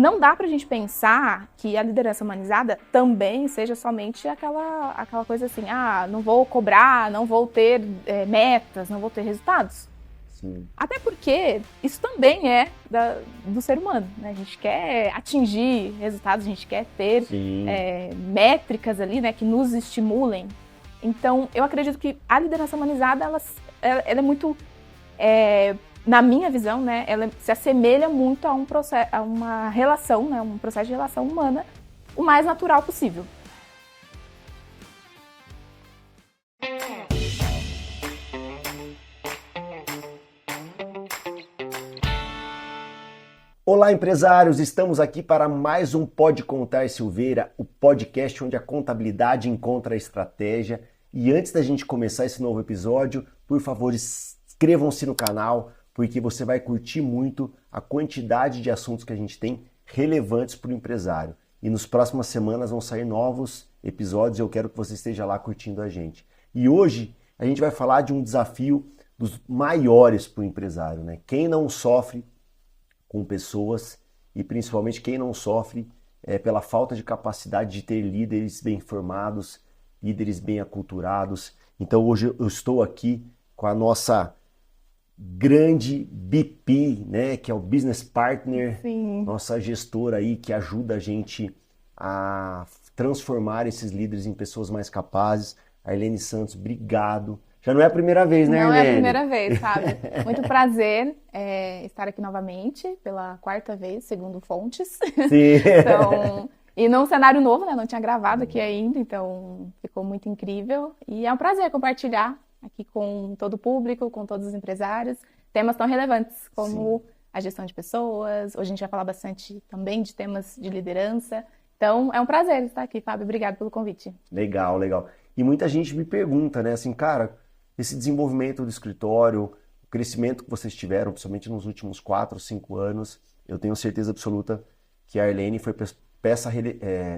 não dá pra gente pensar que a liderança humanizada também seja somente aquela coisa assim, não vou cobrar, não vou ter metas, não vou ter resultados. Sim. Até porque isso também é do ser humano, né? A gente quer atingir resultados, a gente quer ter métricas ali, né, que nos estimulem. Então, eu acredito que a liderança humanizada, ela é muito, na minha visão, né, ela se assemelha muito a um processo, a uma relação, né, um processo de relação humana, o mais natural possível. Olá, empresários! Estamos aqui para mais um Pode Contar Silveira, o podcast onde a contabilidade encontra a estratégia. E antes da gente começar esse novo episódio, por favor, inscrevam-se no canal, porque você vai curtir muito a quantidade de assuntos que a gente tem relevantes para o empresário. E nas próximas semanas vão sair novos episódios e eu quero que você esteja lá curtindo a gente. E hoje a gente vai falar de um desafio dos maiores para o empresário, né? Quem não sofre com pessoas e principalmente quem não sofre pela falta de capacidade de ter líderes bem formados, líderes bem aculturados. Então hoje eu estou aqui com a nossa grande BP, né, que é o Business Partner, nossa gestora aí que ajuda a gente a transformar esses líderes em pessoas mais capazes. Arlene Santos, obrigado. Já não é a primeira vez, né, Arlene? Não é a primeira vez, sabe? Muito prazer estar aqui novamente, pela quarta vez, segundo fontes. Sim. Então, e num cenário novo, né? Não tinha gravado aqui ainda, então ficou muito incrível. E é um prazer compartilhar aqui com todo o público, com todos os empresários, temas tão relevantes como a gestão de pessoas. Hoje a gente vai falar bastante também de temas de liderança. Então, é um prazer estar aqui, Fábio. Obrigado pelo convite. Legal, legal. E muita gente me pergunta, né, assim, cara, esse desenvolvimento do escritório, o crescimento que vocês tiveram, principalmente nos últimos 4, 5 anos, eu tenho certeza absoluta que a Arlene foi peça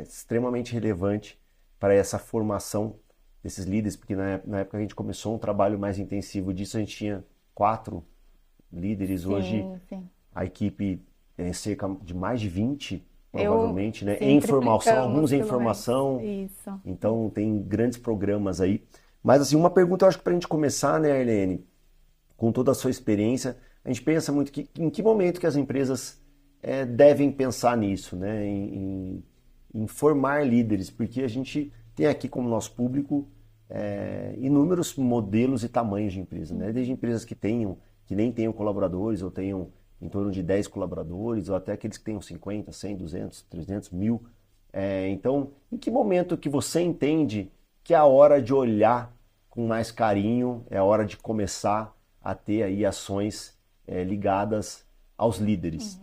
extremamente relevante para essa formação desses líderes, porque na época que a gente começou um trabalho mais intensivo disso, a gente tinha 4 líderes, hoje a equipe é cerca de mais de 20, provavelmente, né? Em formação, alguns em formação, então tem grandes programas aí. Mas assim, uma pergunta eu acho que para a gente começar, né, Arlene, com toda a sua experiência, a gente pensa muito que em que momento que as empresas devem pensar nisso, né, em formar líderes, porque a gente tem aqui como nosso público inúmeros modelos e tamanhos de empresa, né, desde empresas que nem tenham colaboradores ou tenham em torno de 10 colaboradores, ou até aqueles que tenham 50, 100, 200, 300 mil. Então, em que momento que você entende que é a hora de olhar com mais carinho, é a hora de começar a ter aí ações ligadas aos líderes?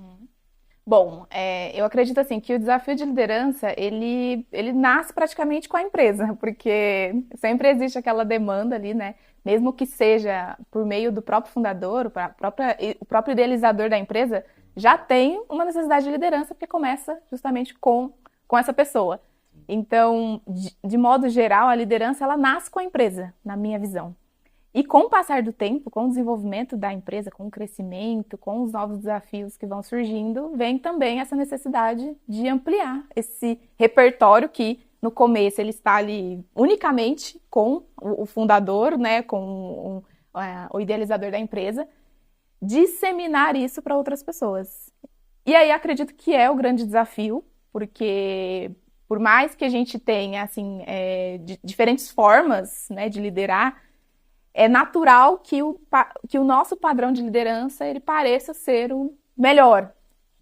Bom, eu acredito assim que o desafio de liderança, ele nasce praticamente com a empresa, porque sempre existe aquela demanda ali, né? Mesmo que seja por meio do próprio fundador, o próprio idealizador da empresa, já tem uma necessidade de liderança, porque começa justamente com essa pessoa. Então, de modo geral, a liderança ela nasce com a empresa, na minha visão. E com o passar do tempo, com o desenvolvimento da empresa, com o crescimento, com os novos desafios que vão surgindo, vem também essa necessidade de ampliar esse repertório que, no começo, ele está ali unicamente com o fundador, né, com o idealizador da empresa, disseminar isso para outras pessoas. E aí acredito que é o grande desafio, porque por mais que a gente tenha assim, diferentes formas, né, de liderar, é natural que o nosso padrão de liderança ele pareça ser o melhor,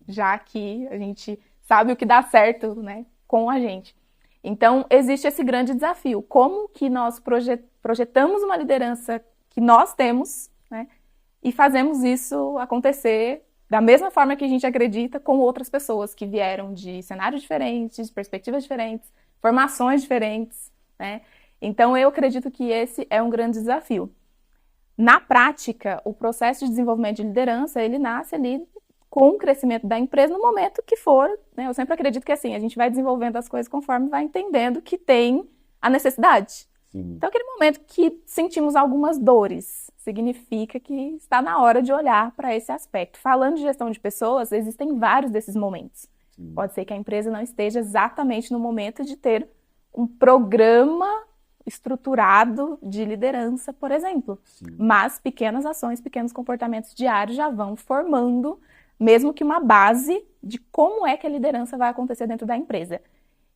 já que a gente sabe o que dá certo, né, com a gente. Então, existe esse grande desafio. Como que nós projetamos uma liderança que nós temos, né, e fazemos isso acontecer da mesma forma que a gente acredita com outras pessoas que vieram de cenários diferentes, perspectivas diferentes, formações diferentes, né? Então, eu acredito que esse é um grande desafio. Na prática, o processo de desenvolvimento de liderança, ele nasce ali com o crescimento da empresa no momento que for, né? Eu sempre acredito que assim, a gente vai desenvolvendo as coisas conforme vai entendendo que tem a necessidade. Sim. Então, aquele momento que sentimos algumas dores, significa que está na hora de olhar para esse aspecto. Falando de gestão de pessoas, existem vários desses momentos. Sim. Pode ser que a empresa não esteja exatamente no momento de ter um programa estruturado de liderança, por exemplo. Sim. Mas pequenas ações, pequenos comportamentos diários já vão formando, mesmo que uma base de como é que a liderança vai acontecer dentro da empresa.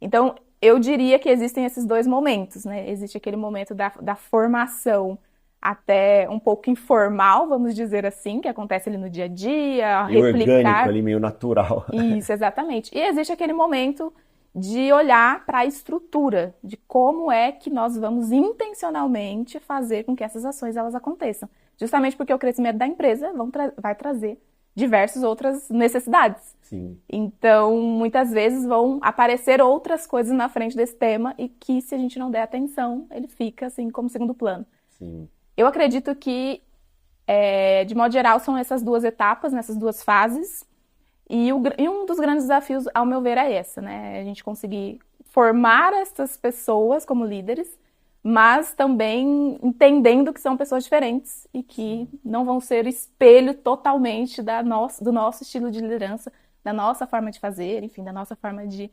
Então, eu diria que existem esses dois momentos, né? Existe aquele momento da formação até um pouco informal, vamos dizer assim, que acontece ali no dia a dia, Meio orgânico replicar. ali, meio natural. Isso, exatamente. E existe aquele momento de olhar para a estrutura, de como é que nós vamos intencionalmente fazer com que essas ações elas aconteçam. Justamente porque o crescimento da empresa vai trazer diversas outras necessidades. Sim. Então, muitas vezes vão aparecer outras coisas na frente desse tema e que, se a gente não der atenção, ele fica assim como segundo plano. Sim. Eu acredito que, de modo geral, são essas duas etapas, nessas duas fases. E um dos grandes desafios, ao meu ver, é essa, né? A gente conseguir formar essas pessoas como líderes, mas também entendendo que são pessoas diferentes e que não vão ser espelho totalmente do nosso estilo de liderança, da nossa forma de fazer, enfim, da nossa forma de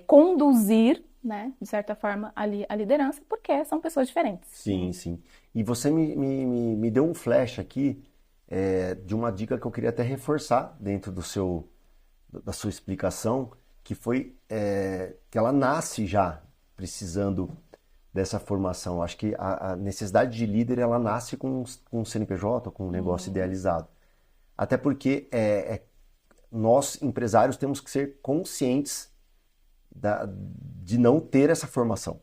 conduzir, né, de certa forma, a liderança, porque são pessoas diferentes. Sim, sim. E você me deu um flash aqui de uma dica que eu queria até reforçar dentro da sua explicação, que foi que ela nasce já precisando dessa formação. Acho que a necessidade de líder, ela nasce com um CNPJ, com um negócio idealizado. Até porque nós, empresários, temos que ser conscientes de não ter essa formação.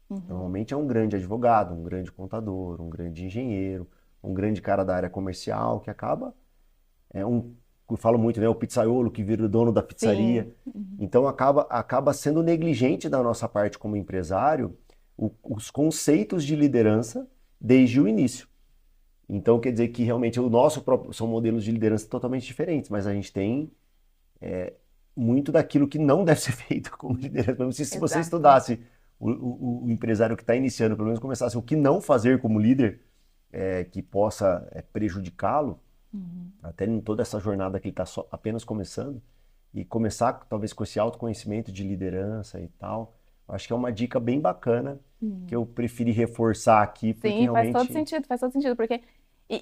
Normalmente é um grande advogado, um grande contador, um grande engenheiro, um grande cara da área comercial que acaba, eu falo muito, né, o pizzaiolo que vira o dono da pizzaria. Então acaba sendo negligente da nossa parte como empresário os conceitos de liderança desde o início. Então quer dizer que realmente são modelos de liderança totalmente diferentes, mas a gente tem muito daquilo que não deve ser feito como liderança. Se você estudasse o empresário que está iniciando, pelo menos começasse o que não fazer como líder, que possa prejudicá-lo, até em toda essa jornada que ele está apenas começando, e começar talvez com esse autoconhecimento de liderança e tal, acho que é uma dica bem bacana, que eu preferi reforçar aqui, porque Sim, realmente... faz todo sentido, porque...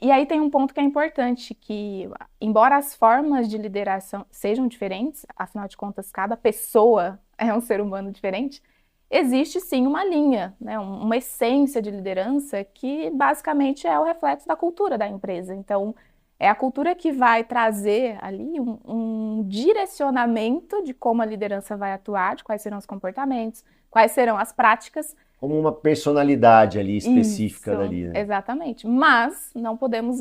E aí tem um ponto que é importante, que embora as formas de lideração sejam diferentes, afinal de contas, cada pessoa é um ser humano diferente, existe sim uma linha, né, uma essência de liderança que basicamente é o reflexo da cultura da empresa. Então, é a cultura que vai trazer ali um direcionamento de como a liderança vai atuar, de quais serão os comportamentos, quais serão as práticas. Como uma personalidade ali específica Isso, dali, né? exatamente. Mas não podemos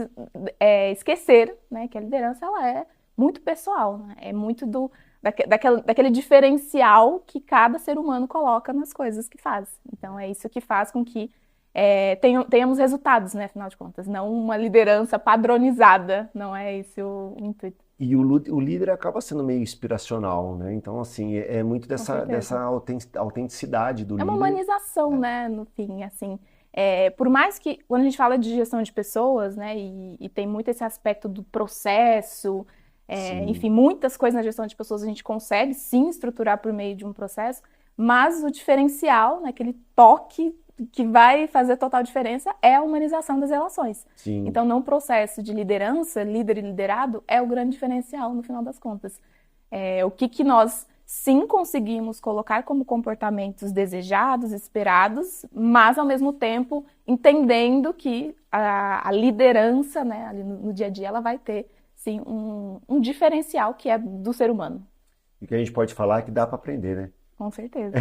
esquecer, né, que a liderança ela é muito pessoal, né? É muito daquele diferencial que cada ser humano coloca nas coisas que faz. Então é isso que faz com que tenhamos resultados, né, afinal de contas. Não uma liderança padronizada, não é esse o intuito. E o líder acaba sendo meio inspiracional, né? Então, assim, é muito dessa autenticidade do líder. É uma humanização, né, no fim, assim. Por mais que, quando a gente fala de gestão de pessoas, né, e tem muito esse aspecto do processo, enfim, muitas coisas na gestão de pessoas a gente consegue, sim, estruturar por meio de um processo, mas o diferencial, né, aquele toque que vai fazer total diferença é a humanização das relações. Sim. Então, no processo de liderança, líder e liderado, é o grande diferencial no final das contas. O que nós sim conseguimos colocar como comportamentos desejados, esperados, mas ao mesmo tempo entendendo que a liderança, né, ali no dia a dia, ela vai ter sim um diferencial que é do ser humano. E o que a gente pode falar é que dá para aprender, né? Com certeza,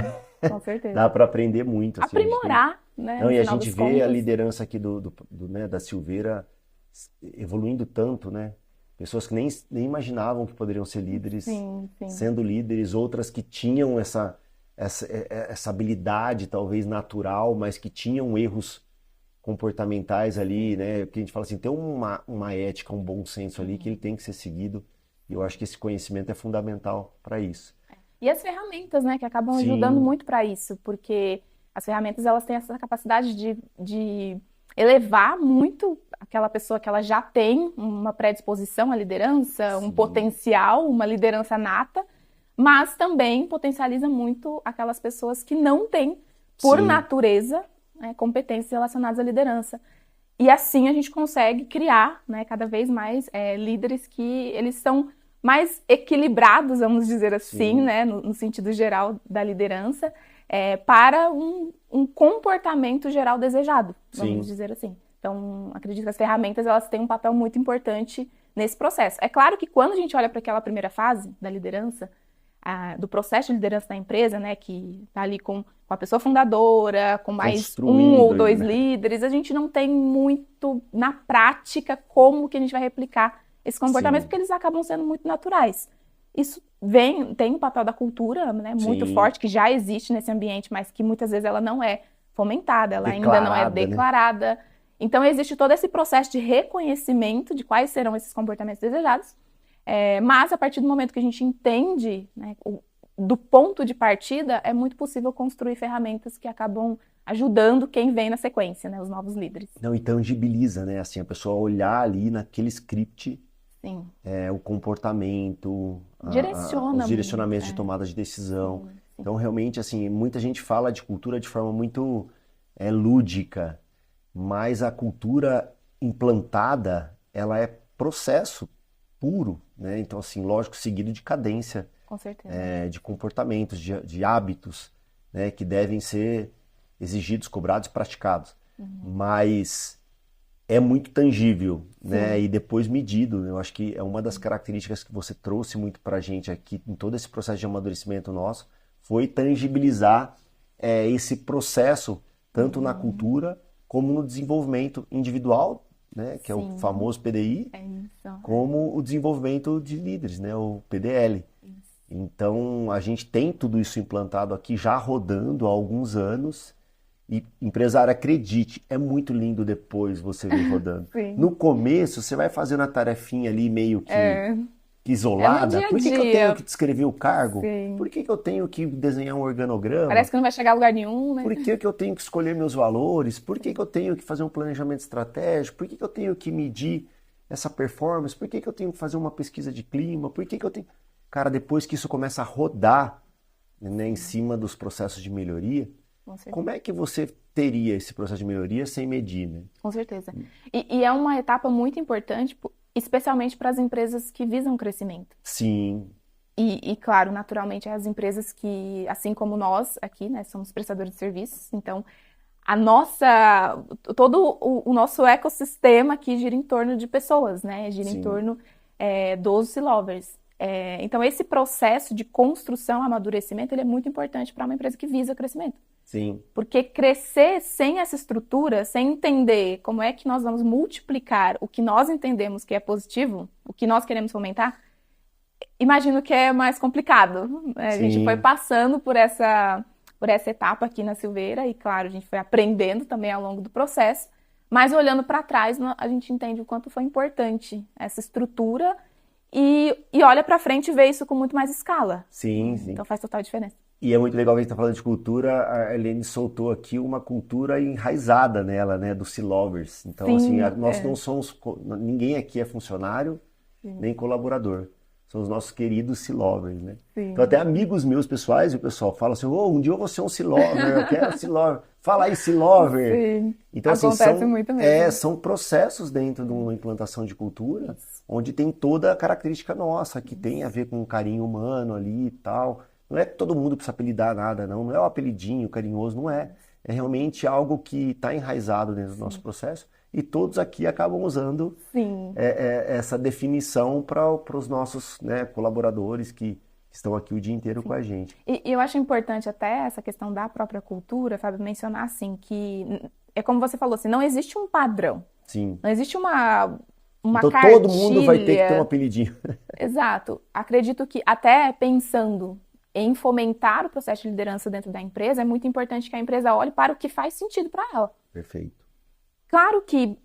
com certeza. Dá para aprender muito. Assim, aprimorar, né? Não, e a gente vê a liderança aqui né, da Silveira evoluindo tanto, né? Pessoas que nem imaginavam que poderiam ser líderes, sim. sendo líderes, outras que tinham essa habilidade talvez natural, mas que tinham erros comportamentais ali, né? Porque a gente fala assim, tem uma ética, um bom senso ali que ele tem que ser seguido. E eu acho que esse conhecimento é fundamental para isso. E as ferramentas, né, que acabam ajudando muito para isso, porque as ferramentas elas têm essa capacidade de elevar muito aquela pessoa que ela já tem uma predisposição à liderança, um potencial, uma liderança nata, mas também potencializa muito aquelas pessoas que não têm, por natureza, né, competências relacionadas à liderança. E assim a gente consegue criar, né, cada vez mais líderes que eles são mais equilibrados, vamos dizer assim, né, no sentido geral da liderança, para um comportamento geral desejado, vamos dizer assim. Então, acredito que as ferramentas elas têm um papel muito importante nesse processo. É claro que quando a gente olha para aquela primeira fase da liderança, do processo de liderança da empresa, né, que está ali com a pessoa fundadora, com mais um ou dois líderes, a gente não tem muito na prática como que a gente vai replicar esses comportamentos, porque eles acabam sendo muito naturais. Isso tem um papel da cultura, né, muito forte, que já existe nesse ambiente, mas que muitas vezes ela não é fomentada, ela ainda não é declarada. Né? Então, existe todo esse processo de reconhecimento de quais serão esses comportamentos desejados, mas a partir do momento que a gente entende, né, do ponto de partida, é muito possível construir ferramentas que acabam ajudando quem vem na sequência, né, os novos líderes. Não, e tangibiliza, né, assim, a pessoa olhar ali naquele script, o comportamento, os direcionamentos de tomada de decisão. Sim. Então, realmente, assim, muita gente fala de cultura de forma muito lúdica, mas a cultura implantada, ela é processo puro, né? Então, assim, lógico, seguido de cadência, com certeza, de comportamentos, de hábitos, né, que devem ser exigidos, cobrados e praticados. Mas é muito tangível, né? E depois medido. Eu acho que é uma das características que você trouxe muito pra gente aqui, em todo esse processo de amadurecimento nosso, foi tangibilizar esse processo, tanto na cultura, como no desenvolvimento individual, né, que é o famoso PDI, como o desenvolvimento de líderes, né, o PDL. Então, a gente tem tudo isso implantado aqui, já rodando há alguns anos, e empresário, acredite, é muito lindo depois você ver rodando. No começo, você vai fazendo a tarefinha ali meio que isolada. Dia a Por que dia. eu tenho que descrever o cargo? Sim. Por que eu tenho que desenhar um organograma? Parece que não vai chegar a lugar nenhum, né? Por que eu tenho que escolher meus valores? Por que eu tenho que fazer um planejamento estratégico? Por que eu tenho que medir essa performance? Por que eu tenho que fazer uma pesquisa de clima? Por que eu tenho... Cara, depois que isso começa a rodar, né, em cima dos processos de melhoria, como é que você teria esse processo de melhoria sem medir, né? Com certeza. E é uma etapa muito importante, especialmente para as empresas que visam crescimento. Sim. E, claro, naturalmente, as empresas que, assim como nós aqui, né, somos prestadores de serviços, então todo o nosso ecossistema aqui gira em torno de pessoas, né? Gira em torno dos C-Lovers. Então, esse processo de construção, amadurecimento, ele é muito importante para uma empresa que visa crescimento. Sim. Porque crescer sem essa estrutura, sem entender como é que nós vamos multiplicar o que nós entendemos que é positivo, o que nós queremos fomentar, imagino que é mais complicado. A gente foi passando por essa etapa aqui na Silveira e, claro, a gente foi aprendendo também ao longo do processo, mas olhando para trás, a gente entende o quanto foi importante essa estrutura e olha para frente e vê isso com muito mais escala. Sim. Então faz total diferença. E é muito legal que a gente está falando de cultura, a Helene soltou aqui uma cultura enraizada nela, né, dos C-Lovers. Então, assim, nós não somos, ninguém aqui é funcionário, nem colaborador. São os nossos queridos C-Lovers, né? Então, até amigos meus pessoais, o pessoal fala assim, um dia eu vou ser um C-Lover, eu quero C-Lover. Fala aí, C-Lover. Então, assim, acontece muito mesmo. São processos dentro de uma implantação de cultura, onde tem toda a característica nossa, que tem a ver com o carinho humano ali e tal. Não é que todo mundo precisa apelidar nada, não é o apelidinho carinhoso, não é. É realmente algo que está enraizado dentro do nosso processo e todos aqui acabam usando essa definição para os nossos, né, colaboradores que estão aqui o dia inteiro com a gente. E eu acho importante até essa questão da própria cultura, Fábio, mencionar assim que, é como você falou, assim, não existe um padrão. Sim. Não existe uma então cartilha. Todo mundo vai ter que ter um apelidinho. Exato. Acredito que até pensando em fomentar o processo de liderança dentro da empresa, é muito importante que a empresa olhe para o que faz sentido para ela. Perfeito. Claro que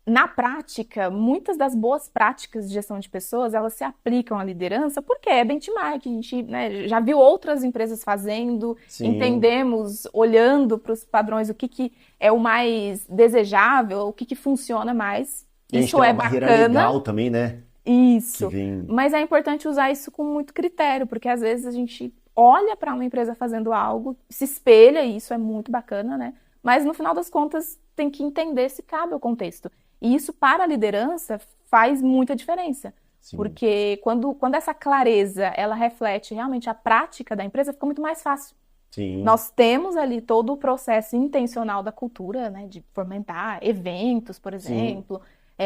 na prática, muitas das boas práticas de gestão de pessoas, elas se aplicam à liderança porque é benchmark, a gente, né, já viu outras empresas fazendo, Sim. entendemos, olhando para os padrões, o que é o mais desejável, o que funciona mais. E a gente Isso tem é uma barreira bacana. legal também, né? Isso. Que vem... Mas é importante usar isso com muito critério, porque às vezes a gente olha para uma empresa fazendo algo, se espelha, e isso é muito bacana, né? Mas no final das contas tem que entender se cabe ao contexto. E isso para a liderança faz muita diferença. Sim. Porque quando essa clareza ela reflete realmente a prática da empresa, fica muito mais fácil. Sim. Nós temos ali todo o processo intencional da cultura, né? De fomentar eventos, por exemplo,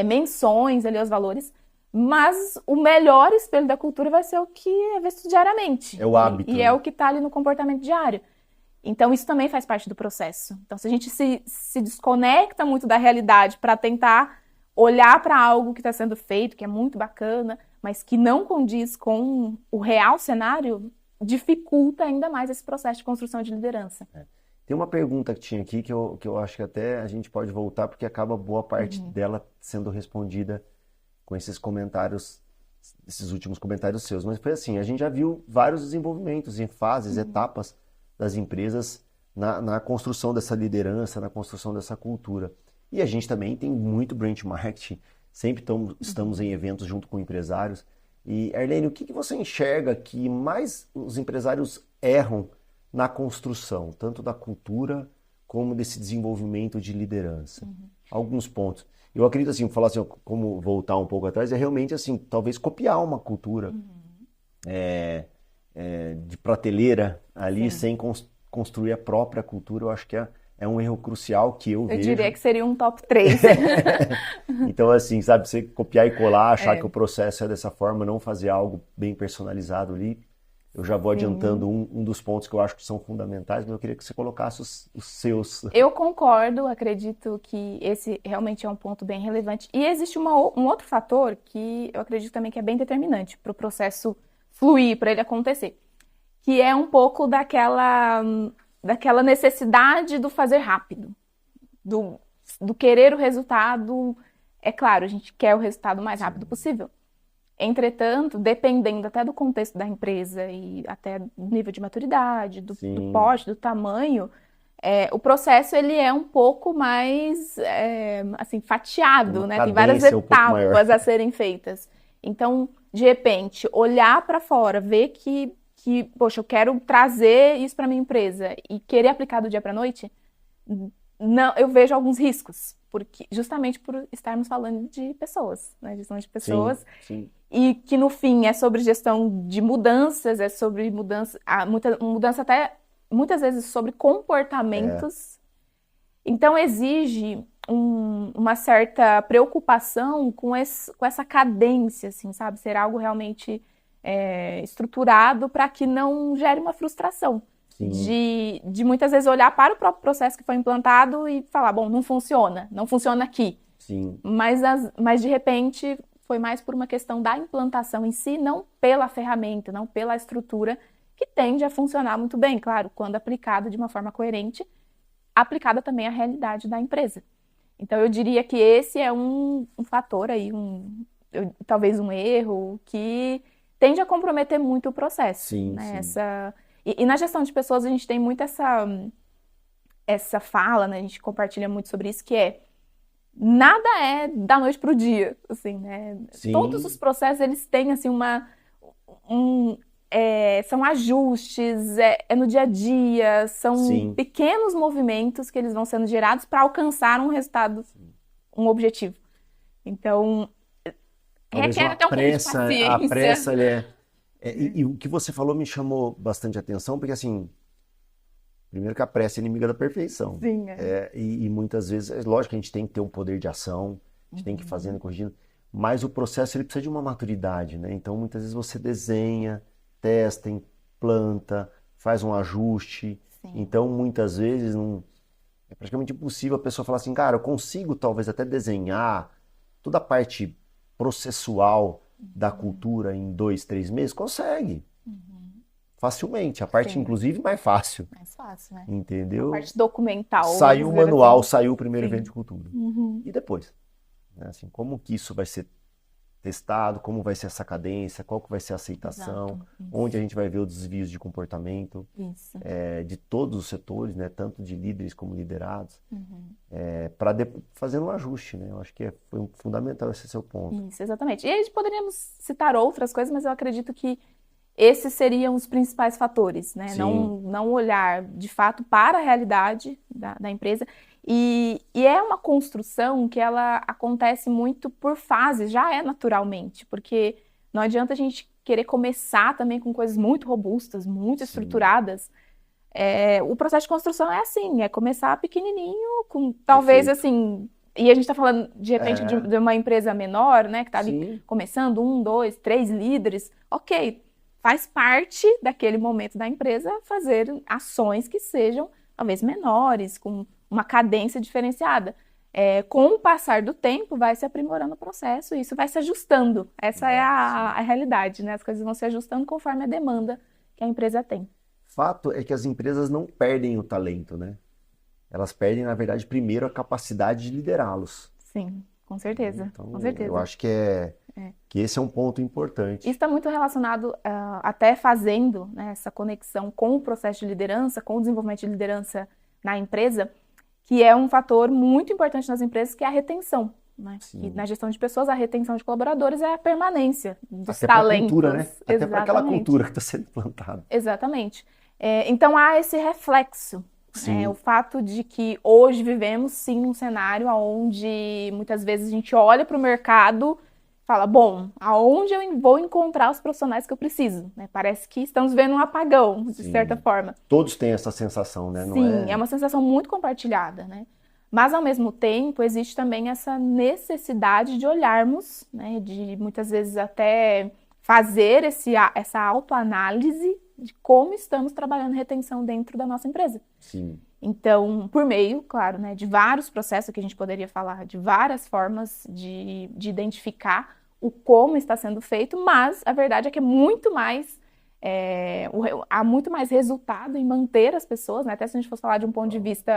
menções ali aos valores. Mas o melhor espelho da cultura vai ser o que é visto diariamente. É o hábito. E é o que está ali no comportamento diário. Então, isso também faz parte do processo. Então, se a gente se desconecta muito da realidade para tentar olhar para algo que está sendo feito, que é muito bacana, mas que não condiz com o real cenário, dificulta ainda mais esse processo de construção de liderança. Tem uma pergunta que tinha aqui que eu acho que até a gente pode voltar, porque acaba boa parte dela sendo respondida com esses comentários, esses últimos comentários seus. Mas foi assim, a gente já viu vários desenvolvimentos em fases, etapas das empresas na construção dessa liderança, na construção dessa cultura. E a gente também tem muito benchmark, sempre estamos em eventos junto com empresários. E, Arlene, o que você enxerga que mais os empresários erram na construção, tanto da cultura como desse desenvolvimento de liderança? Alguns pontos. Eu acredito assim, falar assim, como voltar um pouco atrás, é realmente assim, talvez copiar uma cultura de prateleira ali, sem construir a própria cultura. Eu acho que é um erro crucial que eu vejo. Eu diria que seria um top 3. Então, assim, sabe, você copiar e colar, achar que o processo é dessa forma, não fazer algo bem personalizado ali. Eu já vou adiantando um dos pontos que eu acho que são fundamentais, mas eu queria que você colocasse os seus. Eu concordo, acredito que esse realmente é um ponto bem relevante. E existe um outro fator que eu acredito também que é bem determinante para o processo fluir, para ele acontecer, que é um pouco daquela necessidade do fazer rápido, do querer o resultado. É claro, a gente quer o resultado o mais rápido possível. Entretanto, dependendo até do contexto da empresa e até do nível de maturidade, do porte, do tamanho, o processo ele é um pouco mais assim, fatiado, né? Tem várias etapas a serem feitas. Então, de repente, olhar para fora, ver que, poxa, eu quero trazer isso para minha empresa e querer aplicar do dia para a noite, não, eu vejo alguns riscos, justamente por estarmos falando de pessoas, né? Gestão de pessoas. Sim. E que no fim é sobre gestão de mudanças, é sobre mudança até muitas vezes sobre comportamentos. Então exige uma certa preocupação com essa cadência, assim, sabe? Ser algo realmente estruturado para que não gere uma frustração. De muitas vezes olhar para o próprio processo que foi implantado e falar, bom, não funciona aqui. Sim. Mas de repente foi mais por uma questão da implantação em si, não pela ferramenta, não pela estrutura, que tende a funcionar muito bem, claro, quando aplicada de uma forma coerente, aplicada também à realidade da empresa. Então eu diria que esse é um fator aí, talvez um erro, que tende a comprometer muito o processo. Sim, né? sim. E na gestão de pessoas a gente tem muito essa fala, né? A gente compartilha muito sobre isso, que nada é da noite para o dia, assim, né? Sim. Todos os processos, eles têm, assim, são ajustes, no dia a dia, são pequenos movimentos que eles vão sendo gerados para alcançar um resultado, um objetivo. Então, requer até um pouco de paciência. A pressa, e o que você falou me chamou bastante atenção, porque, assim, primeiro que a pressa é inimiga da perfeição. Sim, e muitas vezes, é lógico que a gente tem que ter um poder de ação, a gente tem que ir fazendo e corrigindo, mas o processo ele precisa de uma maturidade, né? Então, muitas vezes você desenha, testa, implanta, faz um ajuste. Então, muitas vezes, é praticamente impossível a pessoa falar assim, cara, eu consigo talvez até desenhar toda a parte processual da cultura em 2, 3 meses? Consegue. Facilmente. A parte, inclusive, mais fácil. Mais fácil, né? Entendeu? A parte documental. Saiu o manual, saiu o primeiro evento de cultura. E depois? né? Assim, como que isso vai ser testado, como vai ser essa cadência, qual que vai ser a aceitação, Exato. onde a gente vai ver os desvios de comportamento Isso. de todos os setores, né? Tanto de líderes como liderados, Uhum. para fazer um ajuste, né? Eu acho que foi fundamental esse seu ponto. Isso, exatamente. E aí poderíamos citar outras coisas, mas eu acredito que esses seriam os principais fatores, né? Sim, Não olhar de fato para a realidade da empresa. E é uma construção que ela acontece muito por fases, já é naturalmente, porque não adianta a gente querer começar também com coisas muito robustas, muito sim, estruturadas. O processo de construção é assim, é começar pequenininho, com talvez perfeito. assim, e a gente está falando de repente É, de uma empresa menor, né, que está ali sim, começando, 1, 2, 3 líderes, ok, faz parte daquele momento da empresa fazer ações que sejam talvez menores, com uma cadência diferenciada. Com o passar do tempo, vai se aprimorando o processo e isso vai se ajustando. Essa é sim. a realidade, né? As coisas vão se ajustando conforme a demanda que a empresa tem. Fato é que as empresas não perdem o talento, né? Elas perdem, na verdade, primeiro a capacidade de liderá-los. Sim, com certeza, com Então, eu certeza. acho que, É. que esse é um ponto Isso importante. está muito relacionado, até fazendo, né, essa conexão com o processo de liderança, com o desenvolvimento de liderança na empresa, que é um fator muito importante nas empresas, que é a retenção. Né? E Sim. na gestão de pessoas, a retenção de colaboradores é a permanência dos Até para a cultura, talentos. né? Até para aquela Exatamente, cultura que está sendo implantada. exatamente. Então há esse reflexo, né? O Sim, fato de que hoje vivemos sim num cenário onde muitas vezes a gente olha para o mercado e fala, bom, aonde eu vou encontrar os profissionais que eu preciso? Né? Parece que estamos vendo um apagão, de certa sim. forma. Todos têm essa sensação, né? Não Sim, é é? uma sensação muito compartilhada, né? Mas, ao mesmo tempo, existe também essa necessidade de olharmos, né? De muitas vezes até fazer essa autoanálise de como estamos trabalhando retenção dentro da nossa empresa. Sim, Então, por meio, claro, né, de vários processos que a gente poderia falar, de várias formas de identificar o como está sendo feito, mas a verdade é que é muito mais, há muito mais resultado em manter as pessoas, né, até se a gente fosse falar de um ponto de vista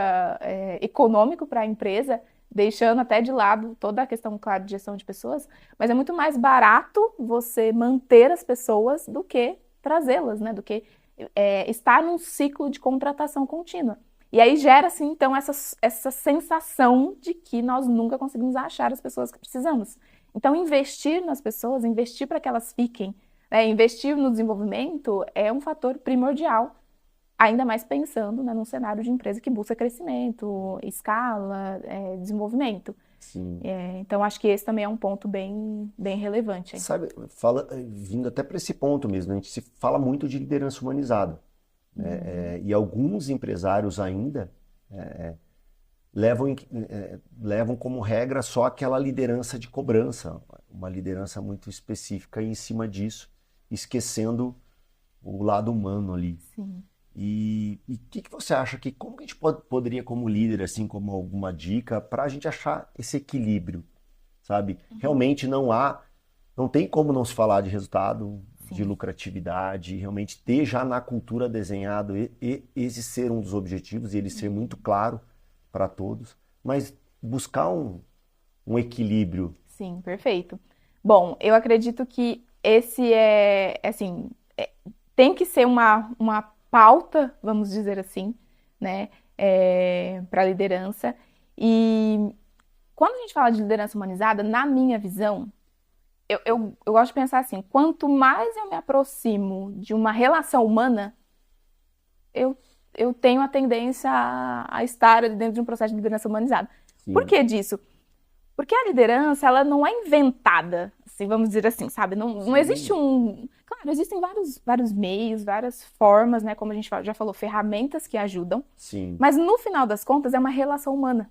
econômico para a empresa, deixando até de lado toda a questão, claro, de gestão de pessoas, mas é muito mais barato você manter as pessoas do que trazê-las, né, do que estar num ciclo de contratação contínua. E aí gera, assim, então, essa sensação de que nós nunca conseguimos achar as pessoas que precisamos. Então, investir nas pessoas, investir para que elas fiquem, né, investir no desenvolvimento é um fator primordial, ainda mais pensando, né, num cenário de empresa que busca crescimento, escala, desenvolvimento. sim. Então, acho que esse também é um ponto bem relevante. Hein? Sabe, vindo até para esse ponto mesmo, a gente se fala muito de liderança humanizada, né? E alguns empresários ainda levam como regra só aquela liderança de cobrança, uma liderança muito específica e em cima disso, esquecendo o lado humano ali. Sim. E o que você acha que, como que a gente poderia como líder, assim, como alguma dica, para a gente achar esse equilíbrio, sabe? Realmente não tem como não se falar de resultado, de Sim. lucratividade, realmente ter já na cultura desenhado esse ser um dos objetivos e ele ser muito claro para todos, mas buscar um equilíbrio. Sim, perfeito. Bom, eu acredito que esse assim, tem que ser uma pauta, vamos dizer assim, né, para a liderança. E quando a gente fala de liderança humanizada, na minha visão, eu gosto de pensar assim, quanto mais eu me aproximo de uma relação humana, eu, eu tenho a tendência a estar ali dentro de um processo de liderança humanizada. Por Sim, que disso? Porque a liderança, ela não é inventada, assim, vamos dizer assim, sabe? Não existe sim, um... Claro, existem vários meios, várias formas, né? Como a gente já falou, ferramentas que ajudam. sim, Mas no final das contas é uma relação humana,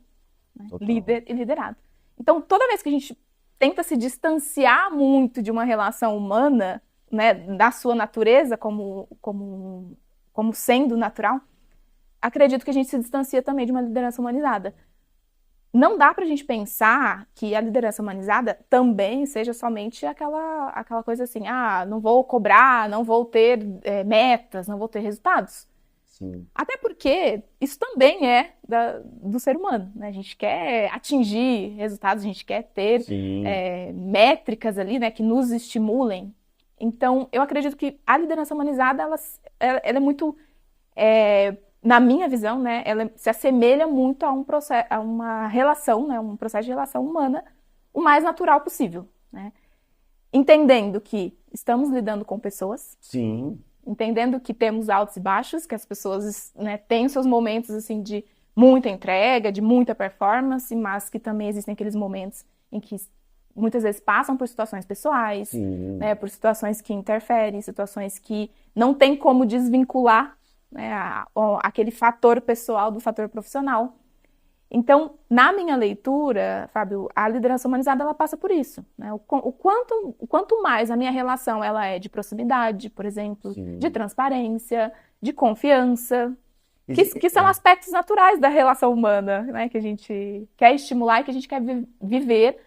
né? total. Líder e liderado. Então, toda vez que a gente tenta se distanciar muito de uma relação humana, né? Da sua natureza como sendo natural, acredito que a gente se distancia também de uma liderança humanizada. Não dá para a gente pensar que a liderança humanizada também seja somente aquela coisa assim, não vou cobrar, não vou ter metas, não vou ter resultados. Sim. Até porque isso também é do ser humano, né? A gente quer atingir resultados, a gente quer ter Sim. métricas ali, né, que nos estimulem. Então, eu acredito que a liderança humanizada, ela é muito, na minha visão, né, ela se assemelha muito a um processo, a uma relação, né, um processo de relação humana o mais natural possível, né? Entendendo que estamos lidando com pessoas, Sim. entendendo que temos altos e baixos, que as pessoas, né, têm seus momentos assim de muita entrega, de muita performance, mas que também existem aqueles momentos em que muitas vezes passam por situações pessoais, né, por situações que interferem, situações que não tem como desvincular, né, aquele fator pessoal do fator profissional. Então, na minha leitura, Fábio, a liderança humanizada ela passa por isso, né? O quanto mais a minha relação ela é de proximidade, por exemplo, Sim. de transparência, de confiança, que são aspectos naturais da relação humana, né? Que a gente quer estimular e que a gente quer viver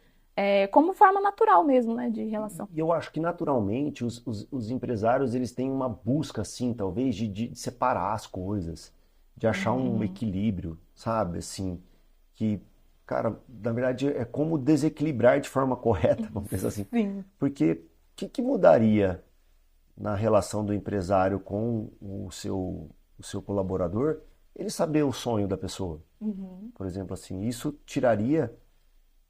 como forma natural mesmo, né? De relação. E eu acho que naturalmente os empresários eles têm uma busca, assim, talvez, de separar as coisas, de achar um equilíbrio, sabe? Assim, que, cara, na verdade é como desequilibrar de forma correta, vamos pensar assim. Sim. Porque o que mudaria na relação do empresário com o seu colaborador? Ele saber o sonho da pessoa. Por exemplo, assim, isso tiraria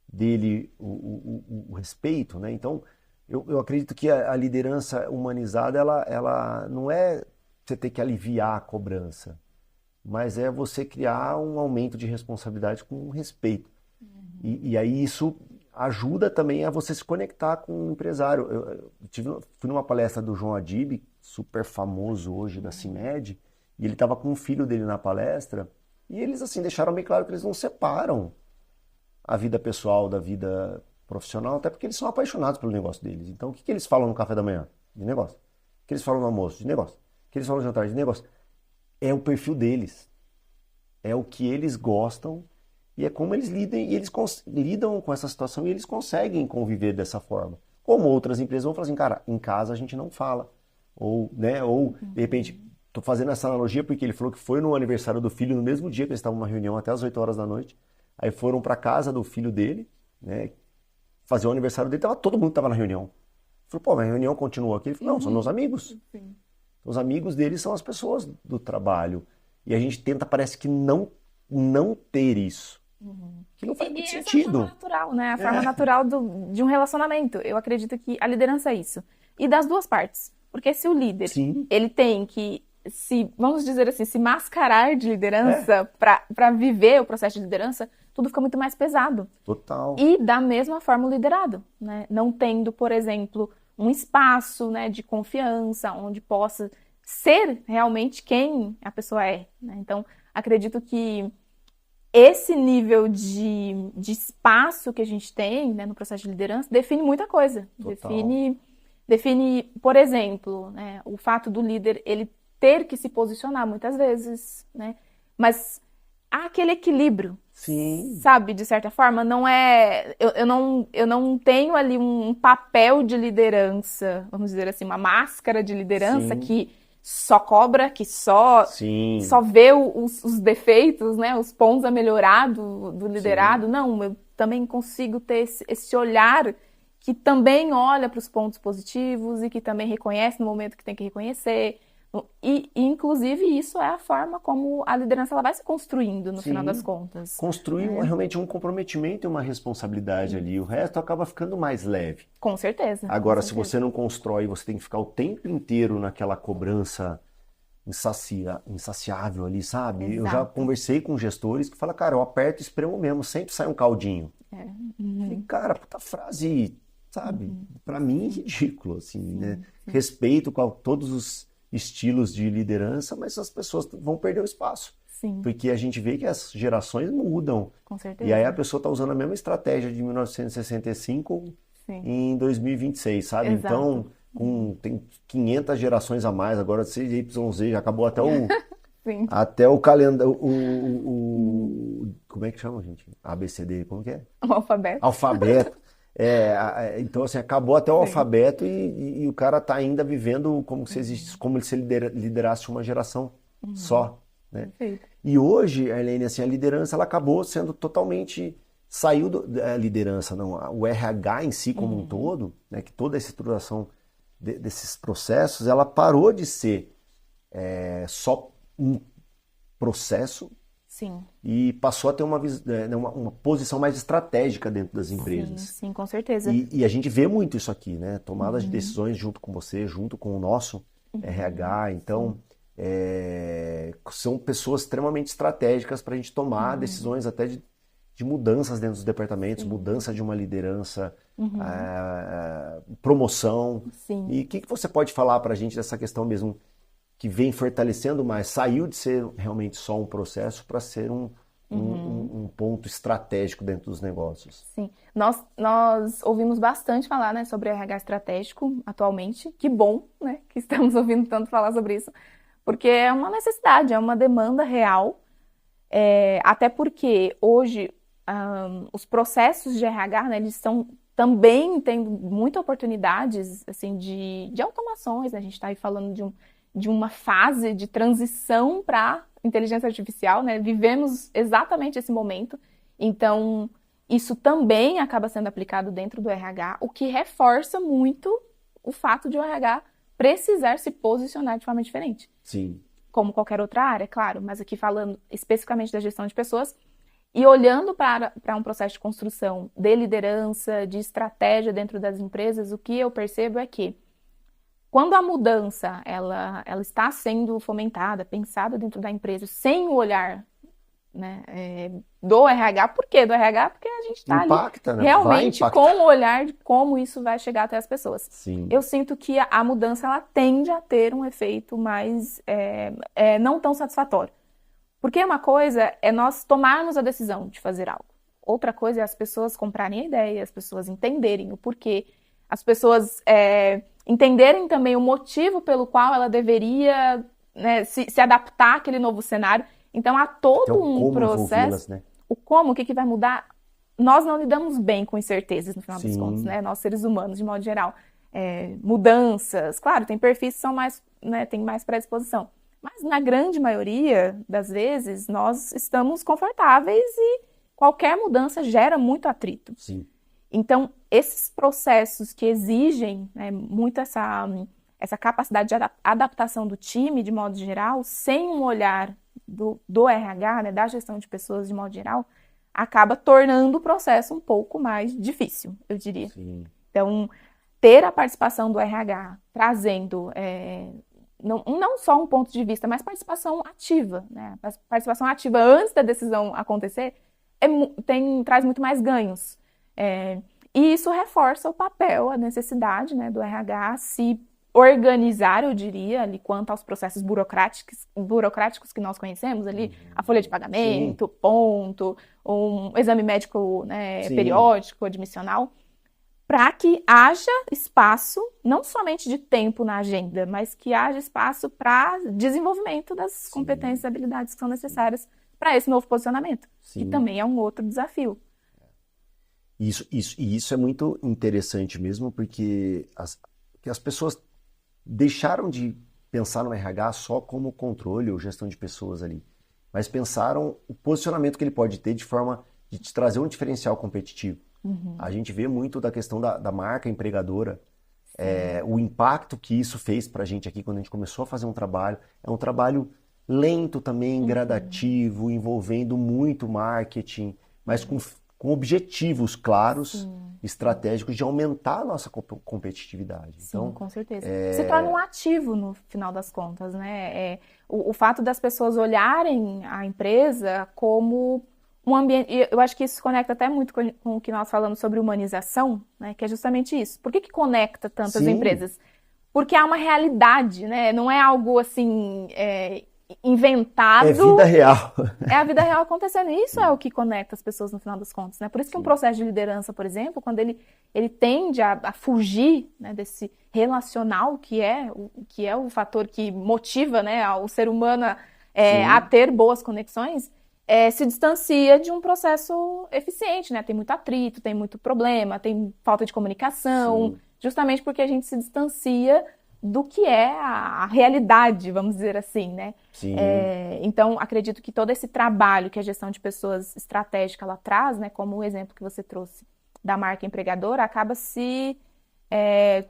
dele o respeito, né? Então, eu acredito que a liderança humanizada, ela não é você ter que aliviar a cobrança, mas é você criar um aumento de responsabilidade com respeito. E aí isso ajuda também a você se conectar com o empresário. Fui numa palestra do João Adib, super famoso hoje da CIMED, e ele estava com o filho dele na palestra, e eles assim deixaram bem claro que eles não separam a vida pessoal da vida profissional, até porque eles são apaixonados pelo negócio deles. Então, o que eles falam no café da manhã? De negócio. O que eles falam no almoço? De negócio. O que eles falam no jantar? De negócio. É o perfil deles. É o que eles gostam e é como eles lidam, e eles lidam com essa situação e eles conseguem conviver dessa forma. Como outras empresas vão falar assim, cara, em casa a gente não fala. Ou, né, ou de repente, tô fazendo essa analogia porque ele falou que foi no aniversário do filho no mesmo dia que eles estavam numa reunião até as 8 horas da noite. Aí foram para casa do filho dele, né, fazer o aniversário dele, todo mundo estava na reunião. Falou, pô, mas a reunião continuou aqui? Ele falou, não, são meus amigos. Sim. Os amigos dele são as pessoas do trabalho. E a gente tenta, parece que não ter isso. Que não faz muito Essa é a sentido. forma natural, né? A forma natural de um relacionamento. Eu acredito que a liderança é isso. E das duas partes. Porque se o líder, Sim. ele tem que vamos dizer assim, se mascarar de liderança para viver o processo de liderança, tudo fica muito mais pesado. Total. E da mesma forma o liderado, né? Não tendo, por exemplo, um espaço, né, de confiança, onde possa ser realmente quem a pessoa é, né? Então, acredito que esse nível de espaço que a gente tem, né, no processo de liderança define muita coisa. Total. Define, por exemplo, né, o fato do líder ele ter que se posicionar muitas vezes, né? Mas há aquele equilíbrio. Sim. Sabe, de certa forma, não é. Eu não tenho ali um papel de liderança, vamos dizer assim, uma máscara de liderança Sim. que só cobra, que só Sim. vê os defeitos, né? Os pontos a melhorar do liderado. Sim. Não, eu também consigo ter esse olhar que também olha para os pontos positivos e que também reconhece no momento que tem que reconhecer. E, inclusive, isso é a forma como a liderança ela vai se construindo no Sim. final das contas. Construir realmente um comprometimento e uma responsabilidade ali. O resto acaba ficando mais leve. Com certeza. Agora, com se certeza. você não constrói, você tem que ficar o tempo inteiro naquela cobrança insaciável ali, sabe? Exato. Eu já conversei com gestores que falam, cara, eu aperto e espremo mesmo, sempre sai um caldinho. E, cara, puta frase, sabe? Pra mim, ridículo, assim, né? Respeito com todos os estilos de liderança, mas as pessoas vão perder o espaço. Sim. Porque a gente vê que as gerações mudam. Com certeza. E aí a pessoa está usando a mesma estratégia de 1965 em 2026, sabe? Exato. Então, tem 500 gerações a mais, agora CYZ, já acabou até Sim. até o calendário, como é que chama, gente? ABCD, como que é? O alfabeto. Alfabeto. Então, assim, acabou até o alfabeto e o cara tá ainda vivendo como se liderasse uma geração. só, né? Perfeito. E hoje, Arlene, assim, a liderança ela acabou sendo totalmente, saiu da liderança, não, o RH em si como um todo, né, que toda a estruturação desses processos, ela parou de ser só um processo. Sim. E passou a ter uma posição mais estratégica dentro das empresas. Sim, com certeza. E a gente vê muito isso aqui, né? Tomada de decisões junto com você, junto com o nosso RH. Então, são pessoas extremamente estratégicas para a gente tomar decisões até de mudanças dentro dos departamentos, mudança de uma liderança, promoção. Sim. E o que você pode falar para a gente dessa questão mesmo que vem fortalecendo mais, saiu de ser realmente só um processo para ser um ponto estratégico dentro dos negócios? Sim, nós ouvimos bastante falar, né, sobre RH estratégico atualmente. Que bom, né, que estamos ouvindo tanto falar sobre isso, porque é uma necessidade, é uma demanda real, até porque hoje os processos de RH, né, eles estão também tendo muitas oportunidades assim, de automações, né? A gente está aí falando de uma fase de transição para inteligência artificial, né? Vivemos exatamente esse momento. Então, isso também acaba sendo aplicado dentro do RH, o que reforça muito o fato de o RH precisar se posicionar de forma diferente. Sim. Como qualquer outra área, claro, mas aqui falando especificamente da gestão de pessoas e olhando para um processo de construção de liderança, de estratégia dentro das empresas, o que eu percebo é que quando a mudança ela está sendo fomentada, pensada dentro da empresa, sem o olhar, né, do RH, por que do RH? Porque a gente está ali né? realmente com o olhar de como isso vai chegar até as pessoas. Sim. Eu sinto que a mudança ela tende a ter um efeito mais não tão satisfatório. Porque uma coisa é nós tomarmos a decisão de fazer algo. Outra coisa é as pessoas comprarem a ideia, as pessoas entenderem o porquê, as pessoas entenderem também o motivo pelo qual ela deveria, né, se adaptar àquele novo cenário. Então, há todo um processo. Né? O como, o que vai mudar. Nós não lidamos bem com incertezas, no final das contas, né? Nós, seres humanos, de modo geral. Mudanças, claro, tem perfis que são mais, né, tem mais predisposição. Mas, na grande maioria das vezes, nós estamos confortáveis e qualquer mudança gera muito atrito. Sim. Então, esses processos que exigem, né, muito essa capacidade de adaptação do time, de modo geral, sem um olhar do RH, né, da gestão de pessoas, de modo geral, acaba tornando o processo um pouco mais difícil, eu diria. Sim. Então, ter a participação do RH trazendo não só um ponto de vista, mas participação ativa, né? A participação ativa antes da decisão acontecer traz muito mais ganhos. E isso reforça o papel, a necessidade, né, do RH se organizar, eu diria, ali quanto aos processos burocráticos que nós conhecemos ali, a folha de pagamento, ponto, um exame médico, né, periódico, admissional, para que haja espaço, não somente de tempo na agenda, mas que haja espaço para desenvolvimento das competências e habilidades que são necessárias para esse novo posicionamento. E também é um outro desafio. Isso é muito interessante mesmo, porque as pessoas deixaram de pensar no RH só como controle ou gestão de pessoas ali, mas pensaram o posicionamento que ele pode ter de forma de te trazer um diferencial competitivo. A gente vê muito da questão da marca empregadora, o impacto que isso fez pra gente aqui quando a gente começou a fazer um trabalho. É um trabalho lento também, gradativo, envolvendo muito marketing, mas com objetivos claros, estratégicos de aumentar a nossa competitividade. Sim, então, com certeza. Se torna um ativo no final das contas, né? O fato das pessoas olharem a empresa como um ambiente, e eu acho que isso conecta até muito com o que nós falamos sobre humanização, né? Que é justamente isso. Por que conecta tantas empresas? Porque há uma realidade, né? Não é algo assim inventado. É vida real. É a vida real acontecendo. E isso é o que conecta as pessoas no final das contas, né? Por isso que um processo de liderança, por exemplo, quando ele tende a fugir, né, desse relacional que é o fator que motiva, né, o ser humano a ter boas conexões, se distancia de um processo eficiente, né? Tem muito atrito, tem muito problema, tem falta de comunicação, justamente porque a gente se distancia do que é a realidade, vamos dizer assim, né? Sim. Então, acredito que todo esse trabalho que a gestão de pessoas estratégica ela traz, né, como o exemplo que você trouxe da marca empregadora, acaba se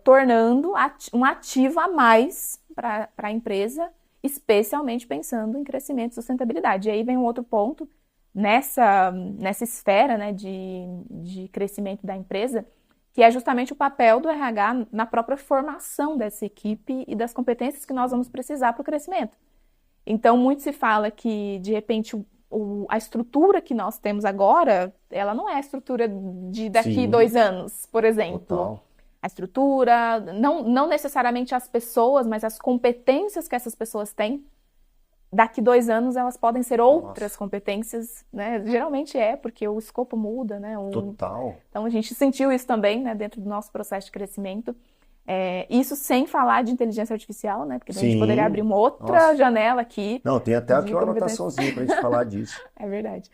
tornando um ativo a mais para a empresa, especialmente pensando em crescimento e sustentabilidade. E aí vem um outro ponto, nessa esfera, né, de crescimento da empresa, que é justamente o papel do RH na própria formação dessa equipe e das competências que nós vamos precisar para o crescimento. Então, muito se fala que, de repente, a estrutura que nós temos agora, ela não é a estrutura de daqui 2 anos, por exemplo. Total. A estrutura, não necessariamente as pessoas, mas as competências que essas pessoas têm, daqui 2 anos elas podem ser outras competências, né? Geralmente porque o escopo muda, né? Total. Então a gente sentiu isso também, né, dentro do nosso processo de crescimento. Isso sem falar de inteligência artificial, né? Porque a gente poderia abrir uma outra janela aqui. Não, tem até aqui uma anotaçãozinha para a gente falar disso. É verdade.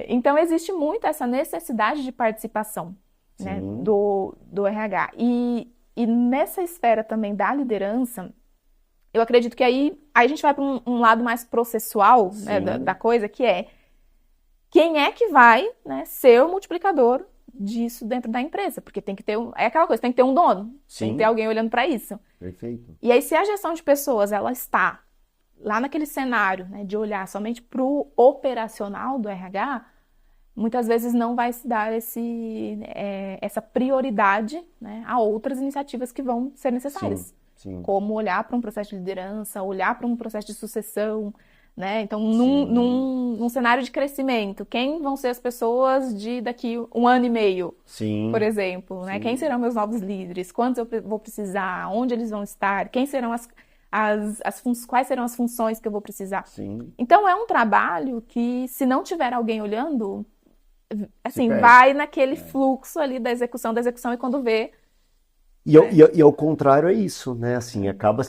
Então existe muito essa necessidade de participação, né, do RH. E nessa esfera também da liderança, eu acredito que aí a gente vai para um lado mais processual, né, da coisa, que quem é que vai, né, ser o multiplicador disso dentro da empresa? Porque tem que ter aquela coisa, tem que ter um dono, tem que ter alguém olhando para isso. Perfeito. E aí, se a gestão de pessoas ela está lá naquele cenário, né, de olhar somente para o operacional do RH, muitas vezes não vai se dar essa prioridade, né, a outras iniciativas que vão ser necessárias. Sim. Como olhar para um processo de liderança, olhar para um processo de sucessão, né? Então, num cenário de crescimento, quem vão ser as pessoas de daqui 1 ano e meio, por exemplo, né? Quem serão meus novos líderes? Quantos eu vou precisar? Onde eles vão estar? Quem serão quais serão as funções que eu vou precisar? Então, é um trabalho que, se não tiver alguém olhando, assim, vai naquele fluxo ali da execução, e quando vê... E ao contrário é isso, né? Assim, acaba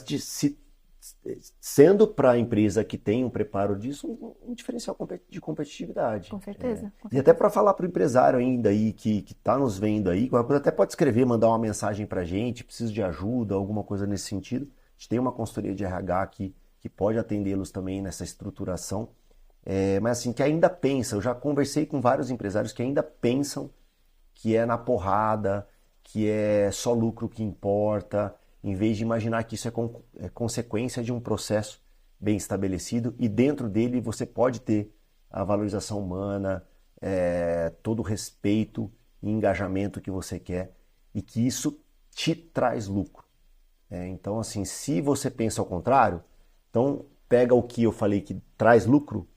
sendo para a empresa que tem um preparo disso um diferencial de competitividade. Com certeza. E até para falar para o empresário ainda aí que está nos vendo aí, até pode escrever, mandar uma mensagem para a gente, preciso de ajuda, alguma coisa nesse sentido. A gente tem uma consultoria de RH que pode atendê-los também nessa estruturação. Mas assim, que ainda pensa, eu já conversei com vários empresários que ainda pensam que é na porrada, que é só lucro que importa, em vez de imaginar que isso é consequência de um processo bem estabelecido e dentro dele você pode ter a valorização humana, todo o respeito e engajamento que você quer e que isso te traz lucro. Então, assim, se você pensa ao contrário, então pega o que eu falei que traz lucro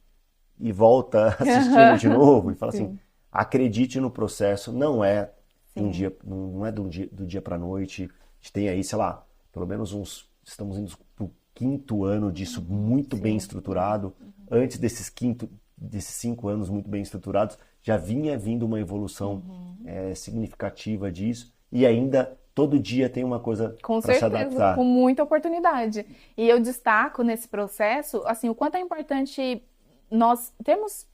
e volta assistindo de novo e fala assim, acredite no processo, não é do dia para a noite. A gente tem aí, sei lá, pelo menos estamos indo para o 5º ano disso muito bem estruturado. Antes desses 5 anos muito bem estruturados, já vinha vindo uma evolução significativa disso e ainda todo dia tem uma coisa para se adaptar. Com muita oportunidade. E eu destaco nesse processo, assim, o quanto é importante nós termos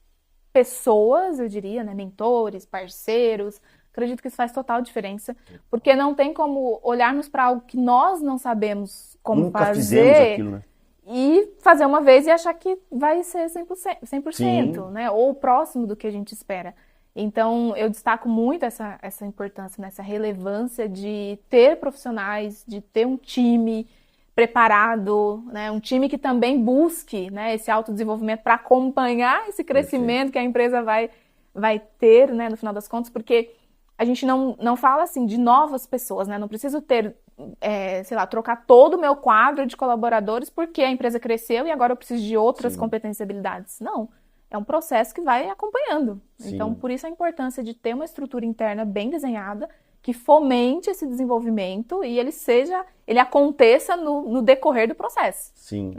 pessoas, eu diria, né, mentores, parceiros. Acredito que isso faz total diferença, porque não tem como olharmos para algo que nós não sabemos como Nunca fazer fizemos aquilo, né? E fazer uma vez e achar que vai ser 100%, né? Ou próximo do que a gente espera. Então, eu destaco muito essa importância, né? Essa relevância de ter profissionais, de ter um time preparado, né? Um time que também busque, né, esse autodesenvolvimento para acompanhar esse crescimento que a empresa vai ter, né, no final das contas, porque a gente não fala assim de novas pessoas, né? Não preciso ter, sei lá, trocar todo o meu quadro de colaboradores porque a empresa cresceu e agora eu preciso de outras competências e habilidades. Não, é um processo que vai acompanhando. Então, por isso a importância de ter uma estrutura interna bem desenhada, que fomente esse desenvolvimento e ele aconteça no decorrer do processo. Sim.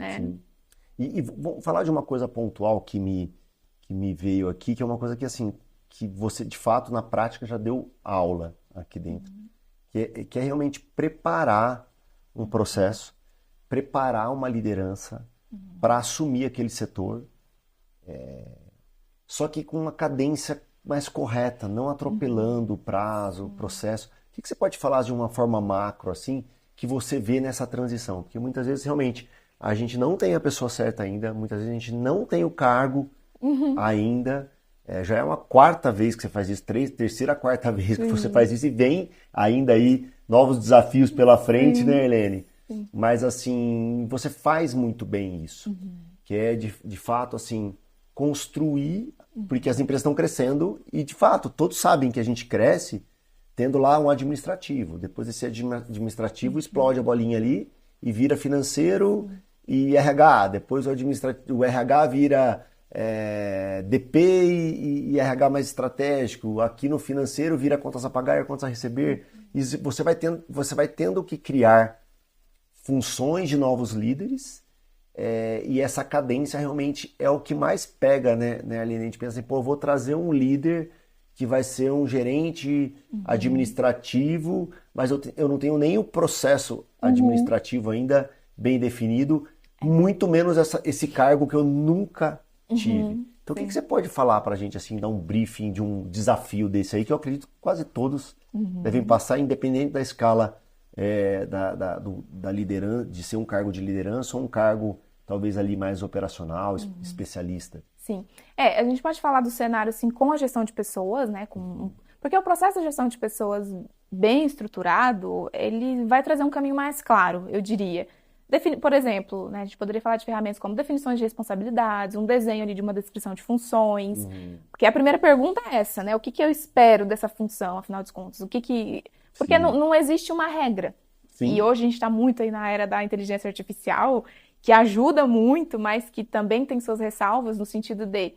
E vamos falar de uma coisa pontual que me veio aqui, que é uma coisa que assim, que você de fato na prática já deu aula aqui dentro, que é realmente preparar um processo, preparar uma liderança para assumir aquele setor, só que com uma cadência mais correta, não atropelando o prazo, o processo. O que você pode falar de uma forma macro assim, que você vê nessa transição? Porque muitas vezes, realmente, a gente não tem a pessoa certa ainda, muitas vezes a gente não tem o cargo ainda. Já é uma quarta vez que você faz isso, terceira, quarta vez que você faz isso, e vem ainda aí novos desafios pela frente, né, Helene? Sim. Mas, assim, você faz muito bem isso, que é, de fato, assim, construir, porque as empresas estão crescendo e, de fato, todos sabem que a gente cresce tendo lá um administrativo. Depois desse administrativo explode a bolinha ali e vira financeiro e RH. Depois o RH vira DP e RH mais estratégico. Aqui no financeiro vira contas a pagar e contas a receber. E você vai tendo que criar funções de novos líderes, e essa cadência realmente é o que mais pega, né, Aline? A gente pensa assim, pô, eu vou trazer um líder que vai ser um gerente administrativo, mas eu não tenho nem o processo administrativo ainda bem definido, muito menos esse cargo que eu nunca tive. Então, o que você pode falar pra gente, assim, dar um briefing de um desafio desse aí, que eu acredito que quase todos devem passar, independente da escala da liderança, de ser um cargo de liderança ou um cargo talvez ali mais operacional, especialista. Sim. A gente pode falar do cenário assim com a gestão de pessoas, né? Porque o processo de gestão de pessoas bem estruturado, ele vai trazer um caminho mais claro, eu diria. Por exemplo, né, a gente poderia falar de ferramentas como definições de responsabilidades, um desenho ali de uma descrição de funções. Porque a primeira pergunta é essa, né? O que eu espero dessa função, afinal de contas? Porque não existe uma regra. Sim. E hoje a gente está muito aí na era da inteligência artificial, que ajuda muito, mas que também tem suas ressalvas no sentido de,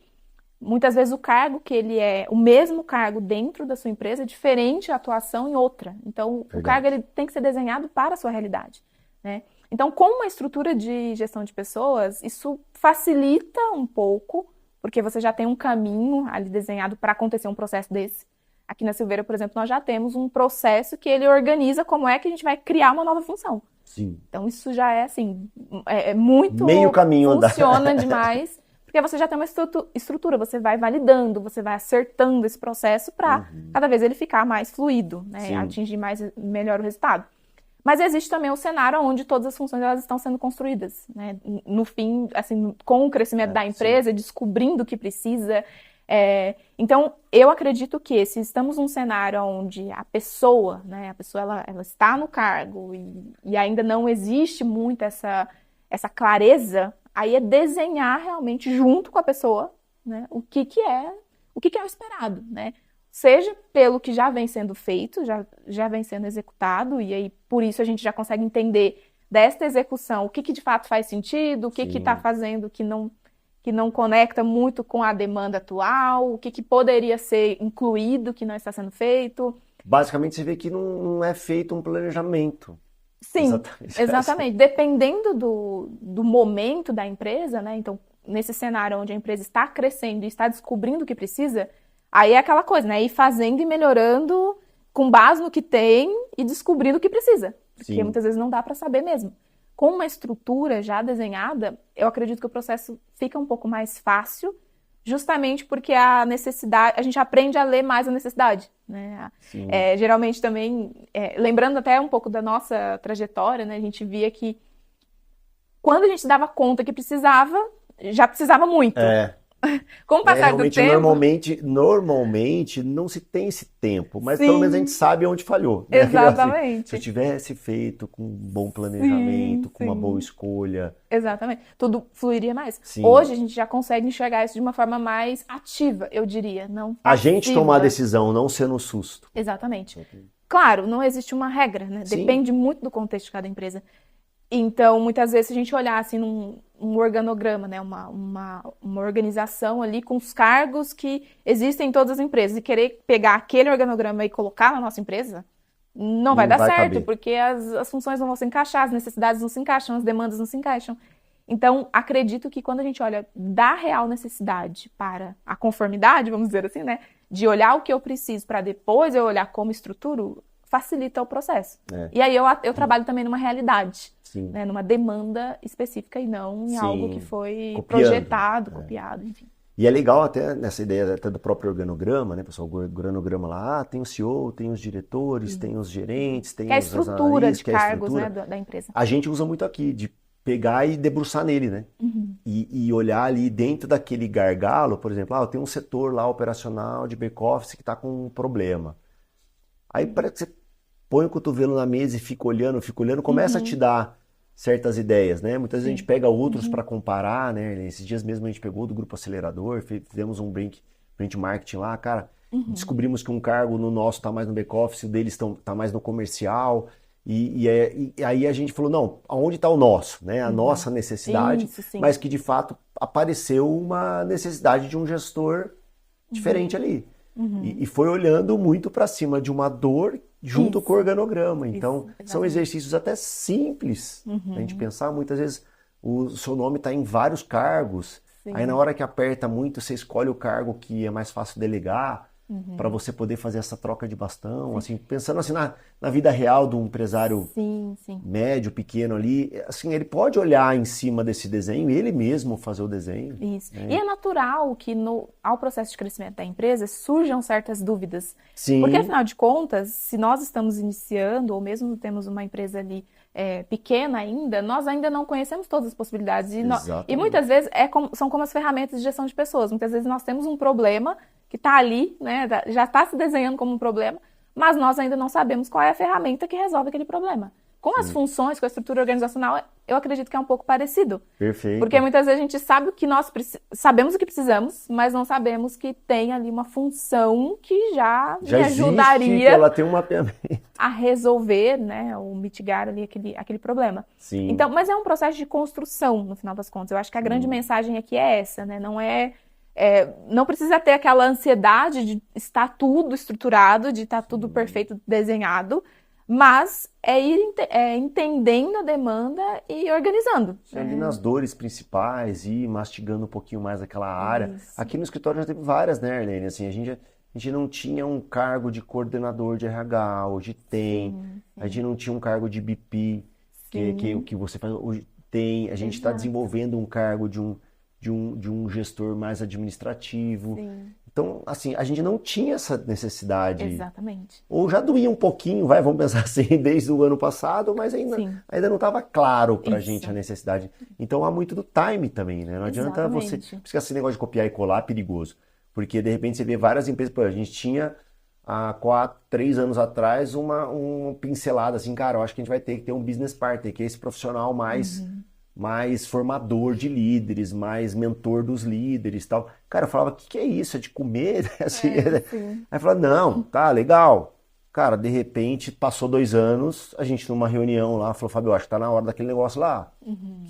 muitas vezes o cargo que ele é, o mesmo cargo dentro da sua empresa é diferente a atuação em outra. Então, o cargo ele tem que ser desenhado para a sua realidade, né? Então, com uma estrutura de gestão de pessoas, isso facilita um pouco, porque você já tem um caminho ali desenhado para acontecer um processo desse. Aqui na Silveira, por exemplo, nós já temos um processo que ele organiza como é que a gente vai criar uma nova função. Sim. Então, isso já é, assim, muito... Meio caminho funciona demais, porque você já tem uma estrutura, você vai validando, você vai acertando esse processo para cada vez ele ficar mais fluido, né? Atingir melhor o resultado. Mas existe também um cenário onde todas as funções elas estão sendo construídas, né? No fim, assim, com o crescimento da empresa, descobrindo o que precisa. Então, eu acredito que se estamos num cenário onde a pessoa, né, ela está no cargo e ainda não existe muito essa clareza, aí é desenhar realmente junto com a pessoa, né, o que é o esperado, né? Seja pelo que já vem sendo feito, já vem sendo executado, e aí por isso a gente já consegue entender desta execução o que de fato faz sentido, o que está fazendo que não conecta muito com a demanda atual, o que poderia ser incluído, que não está sendo feito. Basicamente, você vê que não é feito um planejamento. Sim, exatamente. Dependendo do momento da empresa, né? Então, nesse cenário onde a empresa está crescendo e está descobrindo o que precisa, aí é aquela coisa, né? Ir fazendo e melhorando com base no que tem e descobrindo o que precisa. Porque muitas vezes não dá para saber mesmo. Com uma estrutura já desenhada, eu acredito que o processo fica um pouco mais fácil, justamente porque a necessidade, a gente aprende a ler mais a necessidade, né? Geralmente também, lembrando até um pouco da nossa trajetória, né? A gente via que quando a gente dava conta que precisava, já precisava muito. Com o passar do tempo... Normalmente não se tem esse tempo, mas pelo menos a gente sabe onde falhou. Né? Exatamente. Assim, se eu tivesse feito com um bom planejamento, com uma boa escolha... Exatamente. Tudo fluiria mais. Hoje a gente já consegue enxergar isso de uma forma mais ativa, eu diria. Não passiva. A gente tomar a decisão, não ser no susto. Exatamente. Claro, não existe uma regra, né? Depende muito do contexto de cada empresa. Então, muitas vezes, se a gente olhar assim num organograma, né, uma organização ali com os cargos que existem em todas as empresas e querer pegar aquele organograma e colocar na nossa empresa, não vai dar certo, caber. Porque as funções não vão se encaixar, as necessidades não se encaixam, as demandas não se encaixam. Então, acredito que quando a gente olha da real necessidade para a conformidade, vamos dizer assim, né, de olhar o que eu preciso para depois eu olhar como estruturo, facilita o processo. E aí eu trabalho também numa realidade, né, numa demanda específica e não em algo que foi projetado, copiado, enfim. E é legal até nessa ideia até do próprio organograma, né, pessoal? O organograma lá, tem o CEO, tem os diretores, tem os gerentes, Que é tem a os estrutura analistas, de que é a cargos, né, estrutura. da empresa. A gente usa muito aqui, de pegar e debruçar nele, né? E olhar ali dentro daquele gargalo, por exemplo, tem um setor lá operacional de back-office que está com um problema. Aí parece que você põe o cotovelo na mesa e fica olhando, começa a te dar certas ideias, né? Muitas vezes a gente Sim. pega outros para comparar, né? Esses dias mesmo a gente pegou do Grupo Acelerador, fizemos um benchmarking lá, cara, descobrimos que um cargo no nosso está mais no back-office, o deles está mais no comercial, e aí a gente falou, não, aonde está o nosso, né? A nossa necessidade, Isso, sim. mas que de fato apareceu uma necessidade de um gestor diferente ali. E foi olhando muito para cima de uma dor junto com o Isso, organograma. Então, são exatamente. exercícios até simples a gente pensar. Muitas vezes o seu nome está em vários cargos. Aí na Sim. hora que aperta muito, você escolhe o cargo que é mais fácil delegar para você poder fazer essa troca de bastão. Assim, pensando assim na vida real do empresário Sim, sim. médio, pequeno ali, assim, ele pode olhar em cima desse desenho e ele mesmo fazer o desenho. Isso. E Né? é natural que ao processo de crescimento da empresa surjam certas dúvidas. Porque, Sim, afinal de contas, se nós estamos iniciando, ou mesmo temos uma empresa ali pequena ainda, nós ainda não conhecemos todas as possibilidades. E muitas exatamente. vezes são como as ferramentas de gestão de pessoas. Muitas vezes nós temos um problema que está ali, né, já está se desenhando como um problema, mas nós ainda não sabemos qual é a ferramenta que resolve aquele problema. Com as Sim, funções, com a estrutura organizacional, eu acredito que é um pouco parecido. Porque perfeito. muitas vezes a gente sabe o que nós sabemos o que precisamos, mas não sabemos que tem ali uma função que já Já me existe, que ajudaria ela tem um mapeamento. a resolver, né, ou mitigar ali aquele problema. Então, Sim, mas é um processo de construção, no final das contas. Eu acho que a grande sim, mensagem aqui é essa, né? Não precisa ter aquela ansiedade de estar tudo estruturado, de estar tudo sim. perfeito desenhado, mas entendendo a demanda e organizando. Sim, ali nas dores principais e mastigando um pouquinho mais aquela área. Isso. Aqui no escritório já teve várias, né, Arlene? Assim, a gente não tinha um cargo de coordenador de RH, hoje tem. Sim, A gente sim, não tinha um cargo de BP, o sim, que você faz, hoje tem. A gente está exato. desenvolvendo um cargo de um gestor mais administrativo. Sim, Então, assim, a gente não tinha essa necessidade. exatamente. Ou já doía um pouquinho, vamos pensar assim, desde o ano passado, mas Sim, ainda não estava claro para a gente a isso, necessidade. Então há muito do time também, né? Não adianta você. Por exatamente. isso que esse negócio de copiar e colar é perigoso. Porque de repente você vê várias empresas, pô, a gente tinha há 3 anos atrás uma pincelada assim, cara, eu acho que a gente vai ter que ter um business partner, que é esse profissional mais formador de líderes, mais mentor dos líderes e tal. Cara, eu falava, o que que é isso? É de comer? Assim, Sim. aí eu falava, não, tá, legal. Cara, de repente, passou 2 anos, a gente numa reunião lá, falou, Fábio, acho que tá na hora daquele negócio lá,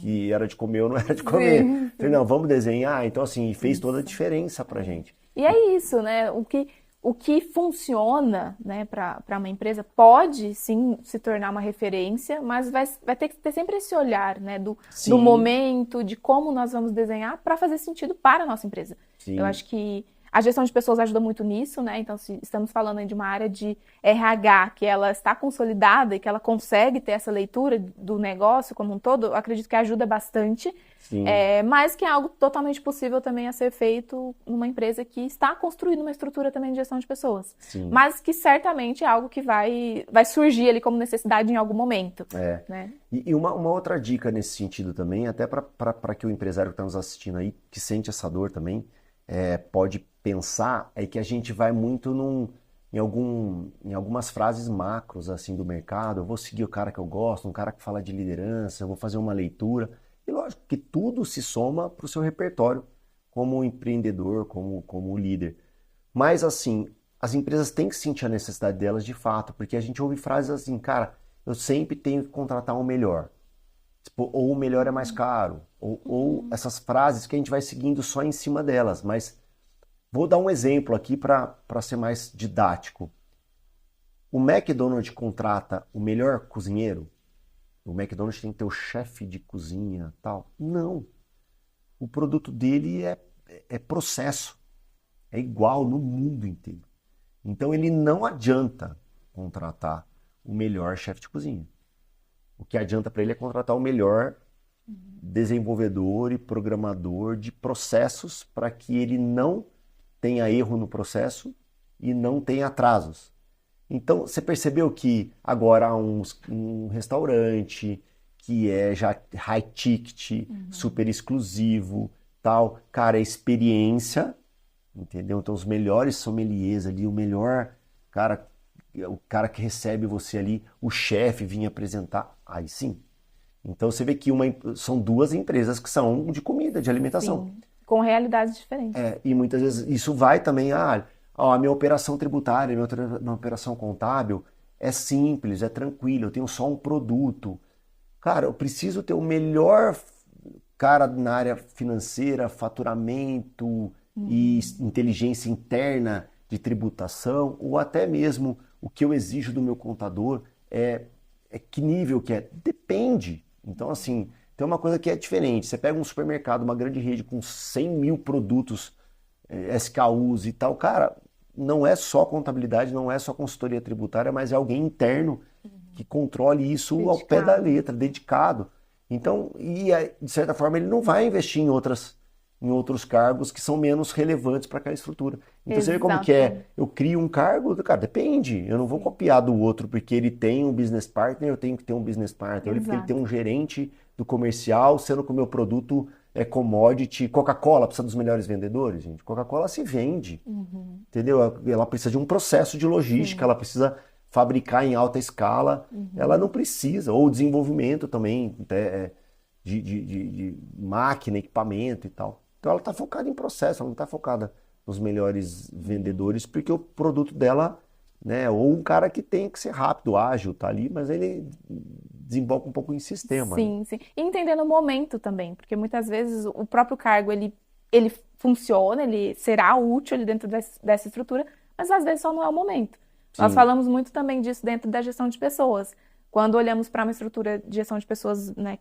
que era de comer ou não era de comer. Sim, Falei, sim. não, vamos desenhar. Então, assim, fez toda a Isso. diferença pra gente. E é isso, né? O que funciona, né, para uma empresa pode sim se tornar uma referência, mas vai ter que ter sempre esse olhar, né, do Sim, momento, de como nós vamos desenhar para fazer sentido para a nossa empresa. Eu sim, acho que a gestão de pessoas ajuda muito nisso, né? Então, se estamos falando aí de uma área de RH que ela está consolidada e que ela consegue ter essa leitura do negócio como um todo, eu acredito que ajuda bastante. sim, Mas que é algo totalmente possível também a ser feito numa empresa que está construindo uma estrutura também de gestão de pessoas. sim. Mas que certamente é algo que vai surgir ali como necessidade em algum momento, É. né? E uma outra dica nesse sentido também, até para que o empresário que está nos assistindo aí, que sente essa dor também, pode pensar, é que a gente vai muito em algumas frases macros assim do mercado. Eu vou seguir o cara que eu gosto, um cara que fala de liderança, eu vou fazer uma leitura. E lógico que tudo se soma para o seu repertório como empreendedor, como líder. Mas assim, as empresas têm que sentir a necessidade delas de fato, porque a gente ouve frases assim, cara, eu sempre tenho que contratar o melhor. Tipo, ou o melhor é mais caro, ou essas frases que a gente vai seguindo só em cima delas. Mas vou dar um exemplo aqui para ser mais didático. O McDonald's contrata o melhor cozinheiro? O McDonald's tem que ter o chefe de cozinha, tal? Não. O produto dele é processo. É igual no mundo inteiro. Então ele não adianta contratar o melhor chefe de cozinha. O que adianta para ele é contratar o melhor desenvolvedor e programador de processos para que ele não tenha erro no processo e não tenha atrasos. Então, você percebeu que agora há um restaurante que é já high ticket, super exclusivo, tal, cara, é experiência, entendeu? Então, os melhores sommeliers ali, o cara que recebe você ali, o chefe vinha apresentar, aí sim. Então, você vê que são duas empresas que são de comida, de alimentação. Sim, com realidades diferentes. E muitas vezes isso vai também, a minha operação tributária, minha operação contábil é simples, é tranquila, eu tenho só um produto. Cara, eu preciso ter o melhor cara na área financeira, faturamento e inteligência interna de tributação, ou até mesmo o que eu exijo do meu contador que nível que é? Depende. Então, assim, tem uma coisa que é diferente. Você pega um supermercado, uma grande rede com 100 mil produtos, SKUs e tal, cara, não é só contabilidade, não é só consultoria tributária, mas é alguém interno que controle isso ao pé da letra, dedicado. Então, de certa forma, ele não vai investir em outros cargos que são menos relevantes para aquela estrutura. Então, você vê como que é? Eu crio um cargo, cara, depende. Eu não vou copiar do outro porque ele tem um business partner, eu tenho que ter um business partner. Ele porque ele tem um gerente do comercial, sendo que o meu produto é commodity. Coca-Cola precisa dos melhores vendedores, gente. Coca-Cola se vende, entendeu? Ela precisa de um processo de logística, ela precisa fabricar em alta escala, ela não precisa, ou desenvolvimento também, de máquina, equipamento e tal. Então ela está focada em processo, ela não está focada nos melhores vendedores, porque o produto dela, né, ou um cara que tem que ser rápido, ágil, tá ali, mas ele desemboca um pouco em sistema. Sim, sim. E entendendo o momento também, porque muitas vezes o próprio cargo, ele funciona, ele será útil ali dentro dessa estrutura, mas às vezes só não é o momento. Sim. Nós falamos muito também disso dentro da gestão de pessoas. Quando olhamos para uma estrutura de gestão de pessoas, né,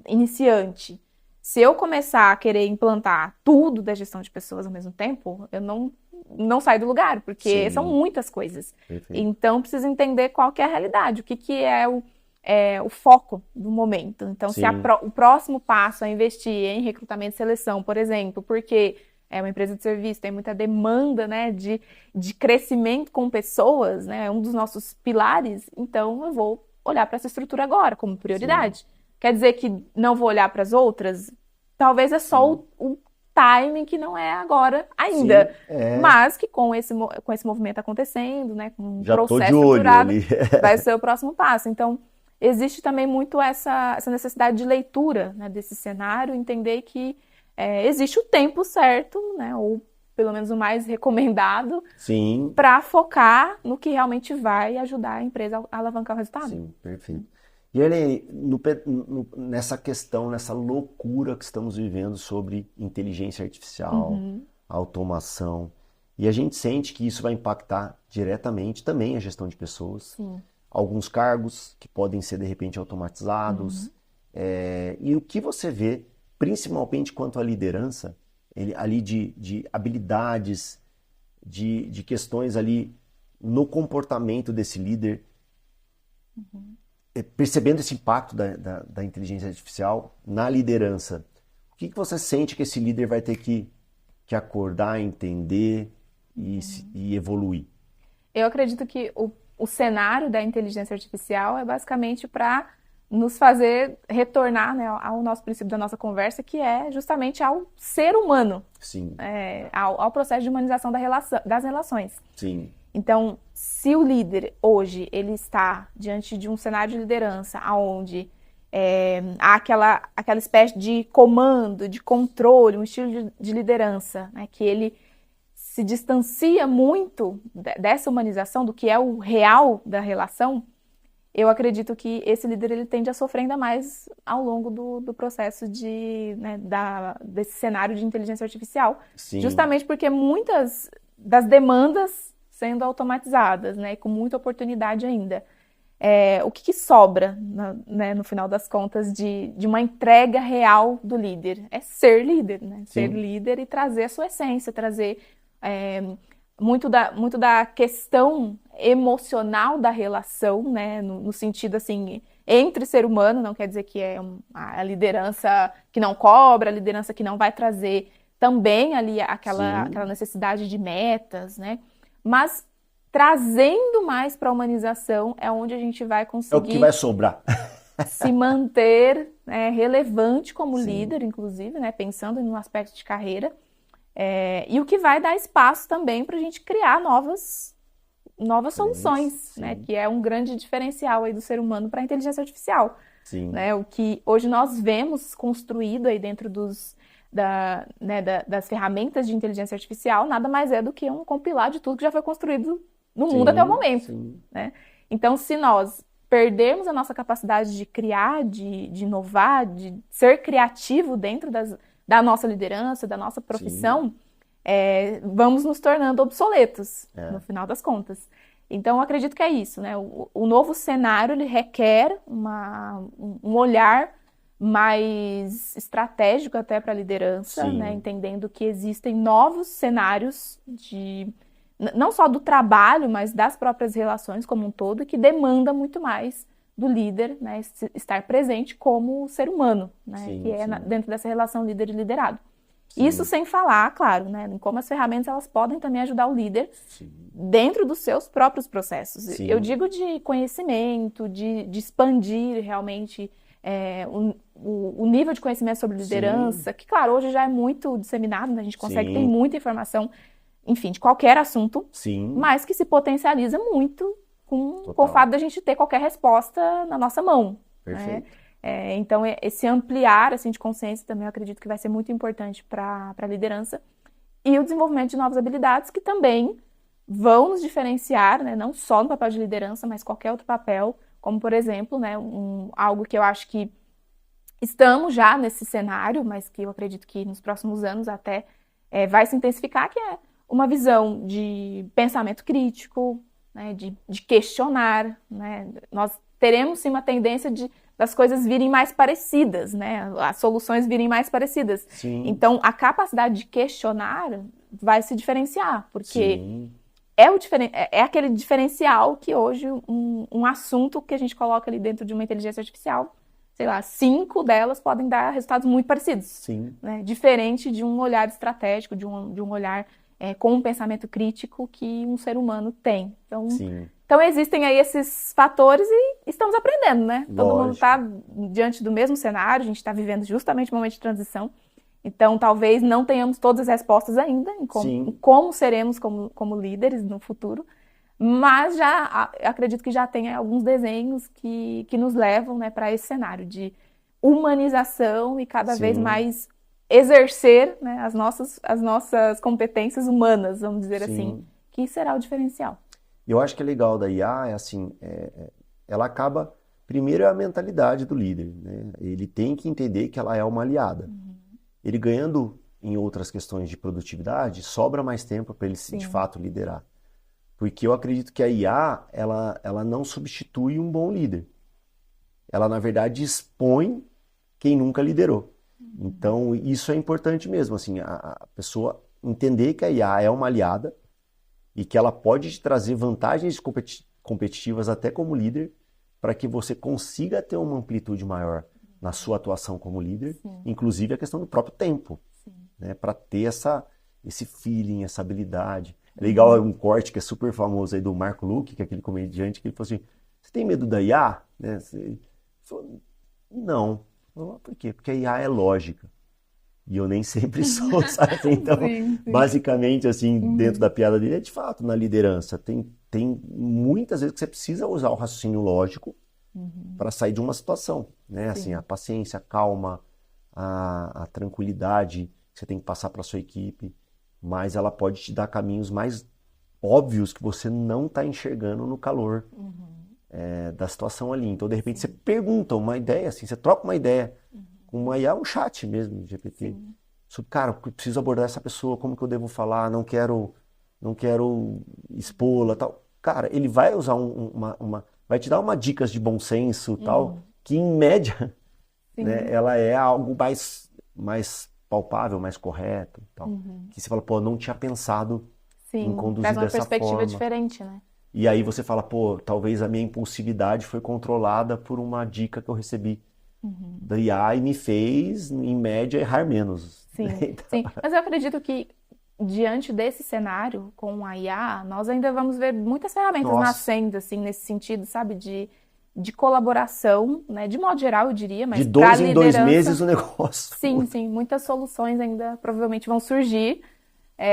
iniciante, se eu começar a querer implantar tudo da gestão de pessoas ao mesmo tempo, eu não saio do lugar, porque Sim. são muitas coisas. Perfeito. Então, preciso entender qual que é a realidade, o que é o foco do momento. Então, Sim. se o próximo passo é investir em recrutamento e seleção, por exemplo, porque é uma empresa de serviço, tem muita demanda, né, de crescimento com pessoas, né, é um dos nossos pilares, então eu vou olhar para essa estrutura agora como prioridade. Sim. Quer dizer que não vou olhar para as outras? Talvez é só o timing que não é agora ainda. Sim, mas que com esse movimento acontecendo, né, com um processo estruturado, vai ser o próximo passo. Então, existe também muito essa necessidade de leitura, né, desse cenário, entender que existe o tempo certo, né, ou pelo menos o mais recomendado, para focar no que realmente vai ajudar a empresa a alavancar o resultado. Sim, perfeito. E ele, nessa questão, nessa loucura que estamos vivendo sobre inteligência artificial, automação, e a gente sente que isso vai impactar diretamente também a gestão de pessoas, alguns cargos que podem ser de repente automatizados, e o que você vê, principalmente quanto à liderança, ali de habilidades, de questões ali no comportamento desse líder, percebendo esse impacto da inteligência artificial na liderança, o que você sente que esse líder vai ter que acordar, entender e evoluir? Eu acredito que o cenário da inteligência artificial é basicamente para nos fazer retornar, né, ao nosso princípio da nossa conversa, que é justamente ao ser humano, ao processo de humanização das relações. Sim. Então, se o líder hoje ele está diante de um cenário de liderança onde há aquela espécie de comando, de controle, um estilo de liderança, né, que ele se distancia muito dessa humanização, do que é o real da relação, eu acredito que esse líder ele tende a sofrer ainda mais ao longo do processo desse cenário de inteligência artificial. Sim. Justamente porque muitas das demandas sendo automatizadas, né, e com muita oportunidade ainda. O que sobra, né, no final das contas, de uma entrega real do líder? É ser líder, né? Ser líder e trazer a sua essência, trazer muito da questão emocional da relação, né, no sentido assim, entre ser humano, não quer dizer que é a liderança que não cobra, a liderança que não vai trazer também ali aquela necessidade de metas, né? Mas trazendo mais para a humanização é onde a gente vai conseguir... É o que vai sobrar. Se manter relevante como líder, inclusive, né? Pensando no aspecto de carreira. E o que vai dar espaço também para a gente criar novas soluções, né? Que é um grande diferencial aí do ser humano para a inteligência artificial. Né? O que hoje nós vemos construído aí dentro das ferramentas de inteligência artificial nada mais é do que um compilar de tudo que já foi construído no mundo até o momento. Né? Então, se nós perdermos a nossa capacidade de criar, de inovar, de ser criativo dentro da nossa liderança, da nossa profissão, vamos nos tornando obsoletos, no final das contas. Então, eu acredito que é isso, né? O novo cenário, ele requer um olhar mais estratégico até para a liderança, né? Entendendo que existem novos cenários não só do trabalho, mas das próprias relações como um todo, que demanda muito mais do líder, né? Estar presente como ser humano, né? Que é dentro dessa relação líder e liderado. Isso sem falar, claro, né, em como as ferramentas elas podem também ajudar o líder dentro dos seus próprios processos. Eu digo de conhecimento, de expandir realmente o nível de conhecimento sobre liderança, que, claro, hoje já é muito disseminado, né? A gente consegue ter muita informação, enfim, de qualquer assunto, mas que se potencializa muito com o fato da gente ter qualquer resposta na nossa mão. Perfeito. Né? Então, esse ampliar assim, de consciência também eu acredito que vai ser muito importante para a liderança e o desenvolvimento de novas habilidades que também vão nos diferenciar, né? Não só no papel de liderança, mas qualquer outro papel, como, por exemplo, né, algo que eu acho que estamos já nesse cenário, mas que eu acredito que nos próximos anos até vai se intensificar, que é uma visão de pensamento crítico, né, de questionar. Né? Nós teremos, sim, uma tendência das coisas virem mais parecidas, né? As soluções virem mais parecidas. Então, a capacidade de questionar vai se diferenciar, porque é aquele diferencial que hoje um assunto que a gente coloca ali dentro de uma inteligência artificial, sei lá, 5 delas podem dar resultados muito parecidos. Né? Diferente de um olhar estratégico, de um olhar com um pensamento crítico que um ser humano tem. Então existem aí esses fatores e estamos aprendendo, né? Todo mundo está diante do mesmo cenário, a gente está vivendo justamente um momento de transição. Então, talvez não tenhamos todas as respostas ainda em como seremos como líderes no futuro, mas já acredito que já tem alguns desenhos que nos levam, né, para esse cenário de humanização e cada vez mais exercer, né, as nossas competências humanas, vamos dizer assim, que será o diferencial. Eu acho que é legal da IA, ela acaba, primeiro é a mentalidade do líder, né? Ele tem que entender que ela é uma aliada. Ele ganhando em outras questões de produtividade, sobra mais tempo para ele de fato liderar. Porque eu acredito que a IA, ela não substitui um bom líder. Ela, na verdade, expõe quem nunca liderou. Então, isso é importante mesmo, assim, a pessoa entender que a IA é uma aliada, e que ela pode te trazer vantagens competitivas até como líder, para que você consiga ter uma amplitude maior na sua atuação como líder, inclusive a questão do próprio tempo, né? Para ter esse feeling, essa habilidade. É legal um corte que é super famoso aí do Marco Luque, que é aquele comediante, que ele falou assim, você tem medo da IA? Né? Ele falou, não. Falou, por quê? Porque a IA é lógica. E eu nem sempre sou, sabe? Então, basicamente, assim, dentro da piada dele, de fato, na liderança, tem muitas vezes que você precisa usar o raciocínio lógico para sair de uma situação, né? Assim, a paciência, a calma, a tranquilidade que você tem que passar para sua equipe, mas ela pode te dar caminhos mais óbvios que você não está enxergando no calor da situação ali. Então, de repente, você pergunta uma ideia, assim, você troca uma ideia com uma IA, um chat mesmo, GPT. Sobre, cara, eu preciso abordar essa pessoa, como que eu devo falar, não quero expô-la, tal. Cara, ele vai usar vai te dar dicas de bom senso, tal, que em média, né, ela é algo mais palpável, mais correto, tal. Que você fala, pô, não tinha pensado em conduzir traz uma dessa perspectiva forma. diferente, né? E aí você fala, pô, talvez a minha impulsividade foi controlada por uma dica que eu recebi da IA e me fez, em média, errar menos. Sim, Então, sim. Mas eu acredito que diante desse cenário com a IA, nós ainda vamos ver muitas ferramentas nossa, nascendo, assim, nesse sentido, sabe, de colaboração, né? De modo geral, eu diria, de mas para 2 em 2 meses liderança, o negócio. sim, sim, muitas soluções ainda provavelmente vão surgir.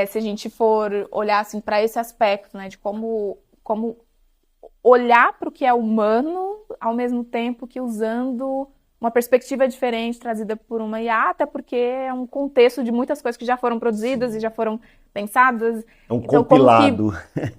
Se a gente for olhar assim para esse aspecto, né, de como olhar para o que é humano, ao mesmo tempo que usando uma perspectiva diferente trazida por uma IA, até porque é um contexto de muitas coisas que já foram produzidas e Sim. já foram pensadas. É um Então, compilado.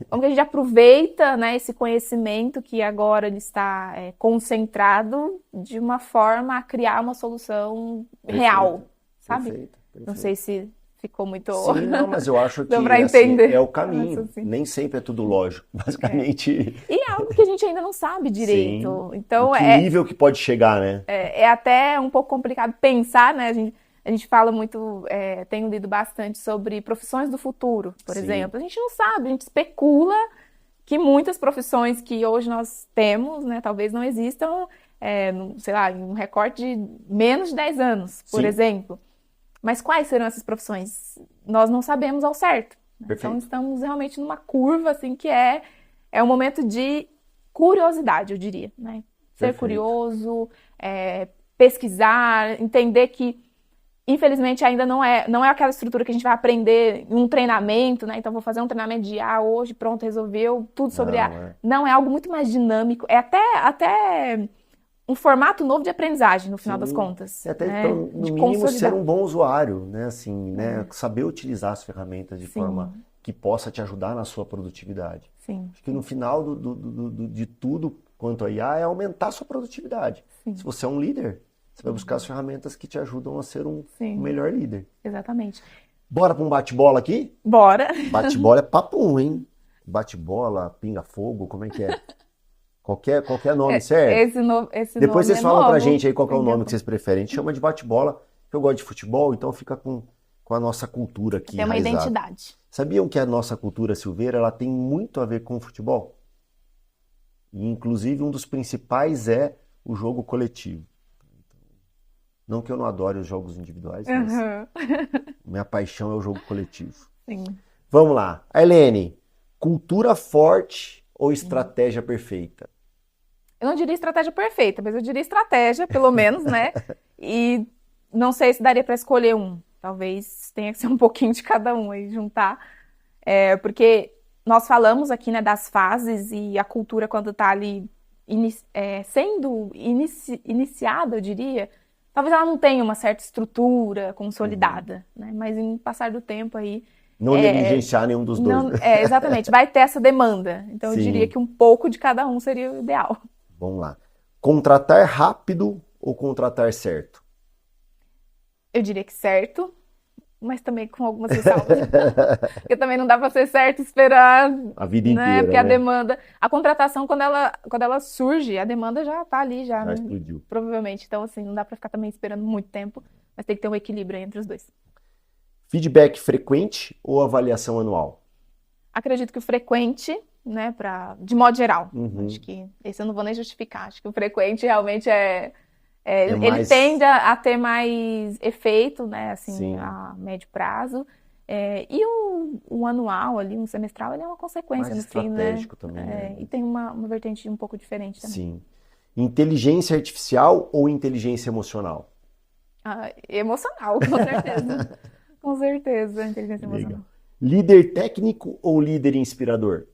como que a gente aproveita, né, esse conhecimento que agora ele está concentrado de uma forma a criar uma solução Perfeito, real, sabe? perfeito, Não sei perfeito. se ficou muito... Sim, não, mas eu acho Deu que para assim, é entender. o caminho. Assim. Nem sempre é tudo lógico. Basicamente, E é algo que a gente ainda não sabe sim. direito. Em Então, que nível que pode chegar, né? é até um pouco complicado pensar, né? A gente fala muito, tenho lido bastante sobre profissões do futuro, por Sim. exemplo. A gente não sabe, a gente especula que muitas profissões que hoje nós temos, né, talvez não existam, sei lá, em um recorte de menos de 10 anos, por Sim, exemplo. Mas quais serão essas profissões? Nós não sabemos ao certo. Né? Então, perfeito. estamos realmente numa curva, assim, que é um momento de curiosidade, eu diria, né? Ser Perfeito. curioso, pesquisar, entender que, infelizmente, ainda não é aquela estrutura que a gente vai aprender em um treinamento, né? Então, vou fazer um treinamento de IA hoje, pronto, resolveu tudo sobre IA. Não, é. Não, é algo muito mais dinâmico. É até um formato novo de aprendizagem, no final das Sim. contas, E até, né? no De mínimo, ser consolidar. um bom usuário, né? Assim, né? Saber utilizar as ferramentas de forma Sim, que possa te ajudar na sua produtividade. sim, Acho que no final de tudo quanto a IA é aumentar a sua produtividade. Se sim, você é um líder, você vai buscar as ferramentas que te ajudam a ser um sim, melhor líder. exatamente. Bora para um bate-bola aqui? Bora. Bate-bola é papo, hein? Bate-bola, pinga-fogo, como é que é? Qualquer nome serve. Esse Depois nome vocês é falam pra novo. gente aí qual que é o nome que vocês preferem. A gente chama de bate-bola, que eu gosto de futebol, então fica com a nossa cultura aqui Tem uma enraizada. identidade. Sabiam que a nossa cultura silveira ela tem muito a ver com o futebol? E, inclusive, um dos principais é o jogo coletivo. Não que eu não adore os jogos individuais, mas Uhum. minha paixão é o jogo coletivo. Sim. Vamos lá. Ailene, cultura forte ou estratégia perfeita? Eu não diria estratégia perfeita, mas eu diria estratégia, pelo menos, né? E não sei se daria para escolher um. Talvez tenha que ser um pouquinho de cada um aí, juntar. Porque nós falamos aqui, né, das fases e a cultura quando está ali sendo iniciada, eu diria, talvez ela não tenha uma certa estrutura Uhum. consolidada, né? Mas em passar do tempo aí, Não é, negligenciar nenhum dos dois, não, né? exatamente, vai ter essa demanda. Então eu diria Sim. que um pouco de cada um seria o ideal. Vamos lá. Contratar rápido ou contratar certo? Eu diria que certo, mas também com algumas ressalvas. Porque também não dá para ser certo esperar, A vida né? inteira, Porque a né? demanda, a contratação quando ela surge, a demanda já tá ali já, Já né? explodiu. Provavelmente. Então assim, não dá para ficar também esperando muito tempo, mas tem que ter um equilíbrio entre os dois. Feedback frequente ou avaliação anual? Acredito que o frequente, né, de modo geral. Acho Uhum. que esse eu não vou nem justificar. Acho que o frequente realmente É ele tende mais. a ter mais efeito, né, assim, Sim. a médio prazo. E o anual ali, um semestral, ele é uma consequência Mais no fim, né? estratégico também, né? E tem uma vertente um pouco diferente também. Sim. Inteligência artificial ou inteligência emocional? Emocional, com certeza. Com certeza, inteligência Legal. emocional. Líder técnico ou líder inspirador?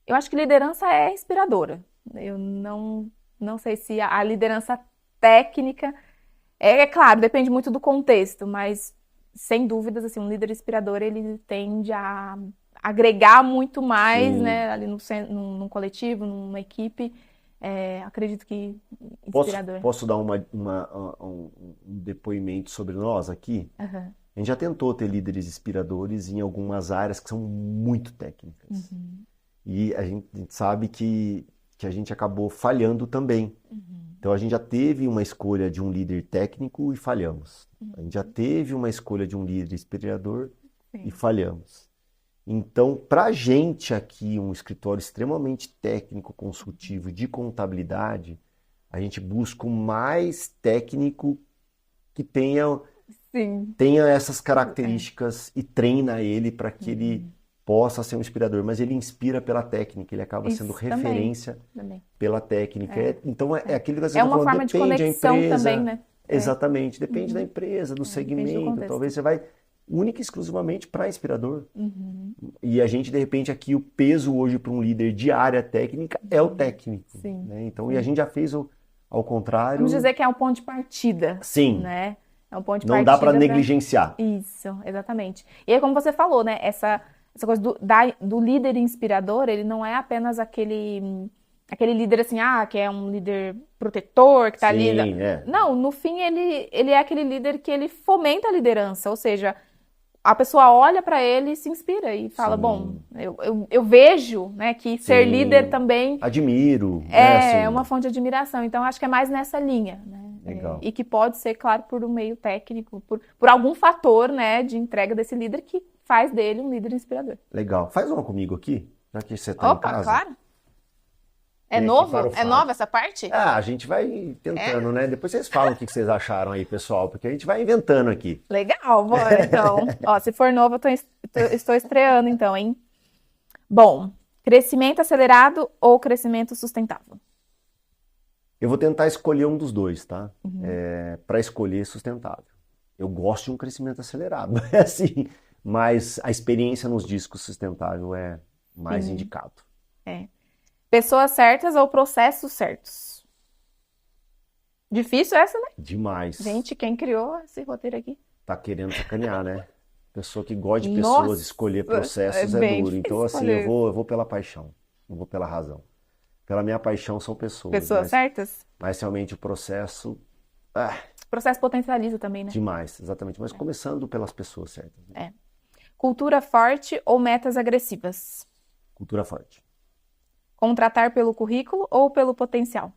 Eu acho que liderança é inspiradora. Eu não sei se a liderança técnica claro, depende muito do contexto, mas sem dúvidas, assim, um líder inspirador, ele tende a agregar muito mais, Sim. né, ali num coletivo, numa equipe. Acredito que Posso, inspirador. posso dar um depoimento sobre nós aqui? Aham. A gente já tentou ter líderes inspiradores em algumas áreas que são muito técnicas. Uhum. E a gente sabe que a gente acabou falhando também. Uhum. Então a gente já teve uma escolha de um líder técnico e falhamos. A gente já Uhum. teve uma escolha de um líder inspirador e Sim. falhamos. Então, para a gente aqui, um escritório extremamente técnico, consultivo de contabilidade, a gente busca o mais técnico que Sim. tenha essas características e treina ele para que ele possa ser um inspirador. Mas ele inspira pela técnica, ele acaba sendo Isso, referência também. pela técnica. Então, é aquilo que você É está uma falando, forma de depende da conexão empresa. também, né? Exatamente, depende da empresa, do depende do segmento. contexto. Talvez você vai única e exclusivamente para inspirador. E a gente, de repente, aqui o peso hoje para um líder de área técnica é o técnico. Sim. Né? Então, e a gente já fez ao contrário. Vamos dizer que é um ponto de partida. Sim. Né? É um ponto de Não partida. dá para negligenciar. Isso, exatamente. E aí, como você falou, né? Essa coisa do líder inspirador, ele não é apenas aquele líder assim, que é um líder protetor, que tá ali. Sim, é. Não, no fim, ele é aquele líder que ele fomenta a liderança, ou seja, a pessoa olha para ele e se inspira e fala, Sim. bom, eu vejo, né, que ser Sim. líder também Admiro. é assim. uma fonte de admiração. Então, acho que é mais nessa linha, né? Legal. E que pode ser, claro, por um meio técnico, por algum fator, né, de entrega desse líder que faz dele um líder inspirador. Legal. Faz uma comigo aqui, já que você tá em casa. Claro. É Vem aqui novo? para o É fato. nova essa parte? A gente vai tentando, né? Depois vocês falam o que vocês acharam aí, pessoal, porque a gente vai inventando aqui. Legal, bora então. Ó, se for novo, estou estreando então, hein? Bom, crescimento acelerado ou crescimento sustentável? Eu vou tentar escolher um dos dois, tá? Para escolher sustentável. Eu gosto de um crescimento acelerado, é assim, mas a experiência nos diz que o sustentável é mais indicado. Pessoas certas ou processos certos? Difícil essa, né? Demais. Gente, quem criou esse roteiro aqui? Tá querendo sacanear, né? Pessoa que gosta de pessoas, Nossa, escolher processos é bem duro. Então, assim, escolher. eu vou pela paixão, não vou pela razão. Pela minha paixão são pessoas. Pessoas certas? Mas realmente o processo. O processo potencializa também, né? Demais, exatamente. Mas começando pelas pessoas certas. Né? Cultura forte ou metas agressivas? Cultura forte. Contratar pelo currículo ou pelo potencial?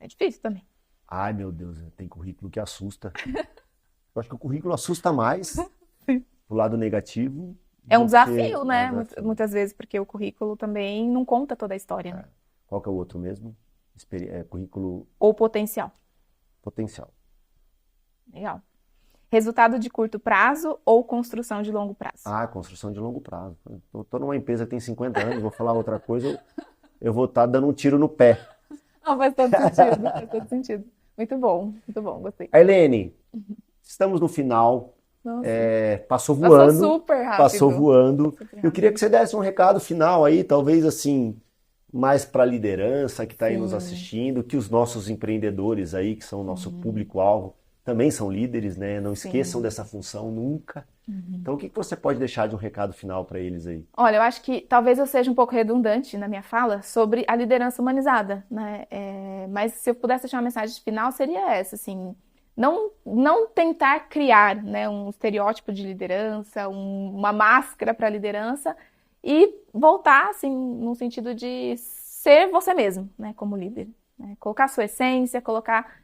É difícil também. Ai, meu Deus, tem currículo que assusta. Eu acho que o currículo assusta mais pro lado negativo. É um desafio, né? Muitas vezes, porque o currículo também não conta toda a história. Né? Qual que é o outro mesmo? Currículo... Ou potencial. Potencial. Legal. Resultado de curto prazo ou construção de longo prazo? Construção de longo prazo. Tô numa empresa que tem 50 anos, vou falar outra coisa, eu vou estar dando um tiro no pé. Não, faz todo sentido, faz todo sentido. Muito bom, gostei. Ailene, estamos no final. Nossa. Passou voando. Passou super rápido. Passou voando. Super rápido. Eu queria que você desse um recado final aí, talvez assim, mais para a liderança que está aí nos assistindo, que os nossos empreendedores aí, que são o nosso público-alvo, também são líderes, né? Não esqueçam dessa função nunca. Então, o que você pode deixar de um recado final para eles aí? Olha, eu acho que talvez eu seja um pouco redundante na minha fala sobre a liderança humanizada, né? Mas se eu pudesse deixar uma mensagem final, seria essa, assim, não tentar criar, né, um estereótipo de liderança, uma máscara para a liderança e voltar, assim, no sentido de ser você mesmo, né, como líder. Né? Colocar a sua essência, colocar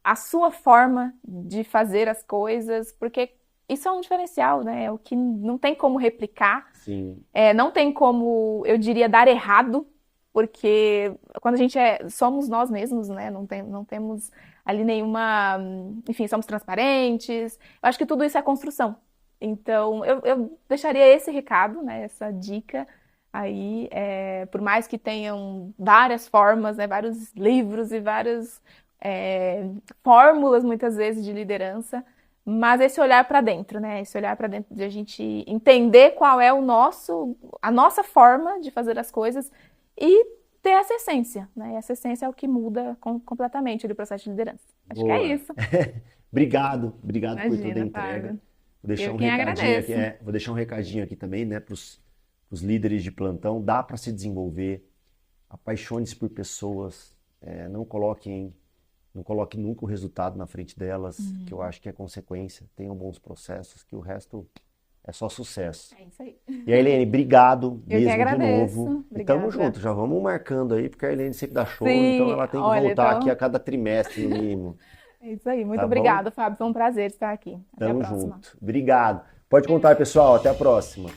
a sua forma de fazer as coisas, porque isso é um diferencial, né? É o que não tem como replicar. Sim. Não tem como, eu diria, dar errado, porque quando a gente somos nós mesmos, né? Não temos ali nenhuma... Enfim, somos transparentes. Eu acho que tudo isso é construção. Então, eu deixaria esse recado, né? Essa dica aí, por mais que tenham várias formas, né? Vários livros e várias fórmulas, muitas vezes, de liderança, mas esse olhar para dentro, né? Esse olhar para dentro de a gente entender qual é a nossa forma de fazer as coisas e ter essa essência, né? E essa essência é o que muda completamente o processo de liderança. Acho Boa. que é isso. Obrigado por toda a entrega. Fábio. Vou deixar Eu um quem recadinho agradeço. aqui, vou deixar um recadinho aqui também, né, para os líderes de plantão. Dá para se desenvolver, apaixone-se por pessoas, não coloque nunca o resultado na frente delas, que eu acho que é consequência. Tenham bons processos, que o resto é só sucesso. É isso aí. E a Ailene, obrigado Eu mesmo que agradeço. de novo. E Obrigada. tamo junto, já vamos marcando aí, porque a Ailene sempre dá show, Sim, então ela tem que olha, voltar então- aqui a cada trimestre no mínimo. É isso aí. Muito Tá bom? obrigada, Fábio. Foi um prazer estar aqui. Até a Tamo próxima. junto. Obrigado. Pode contar, pessoal. Até a próxima.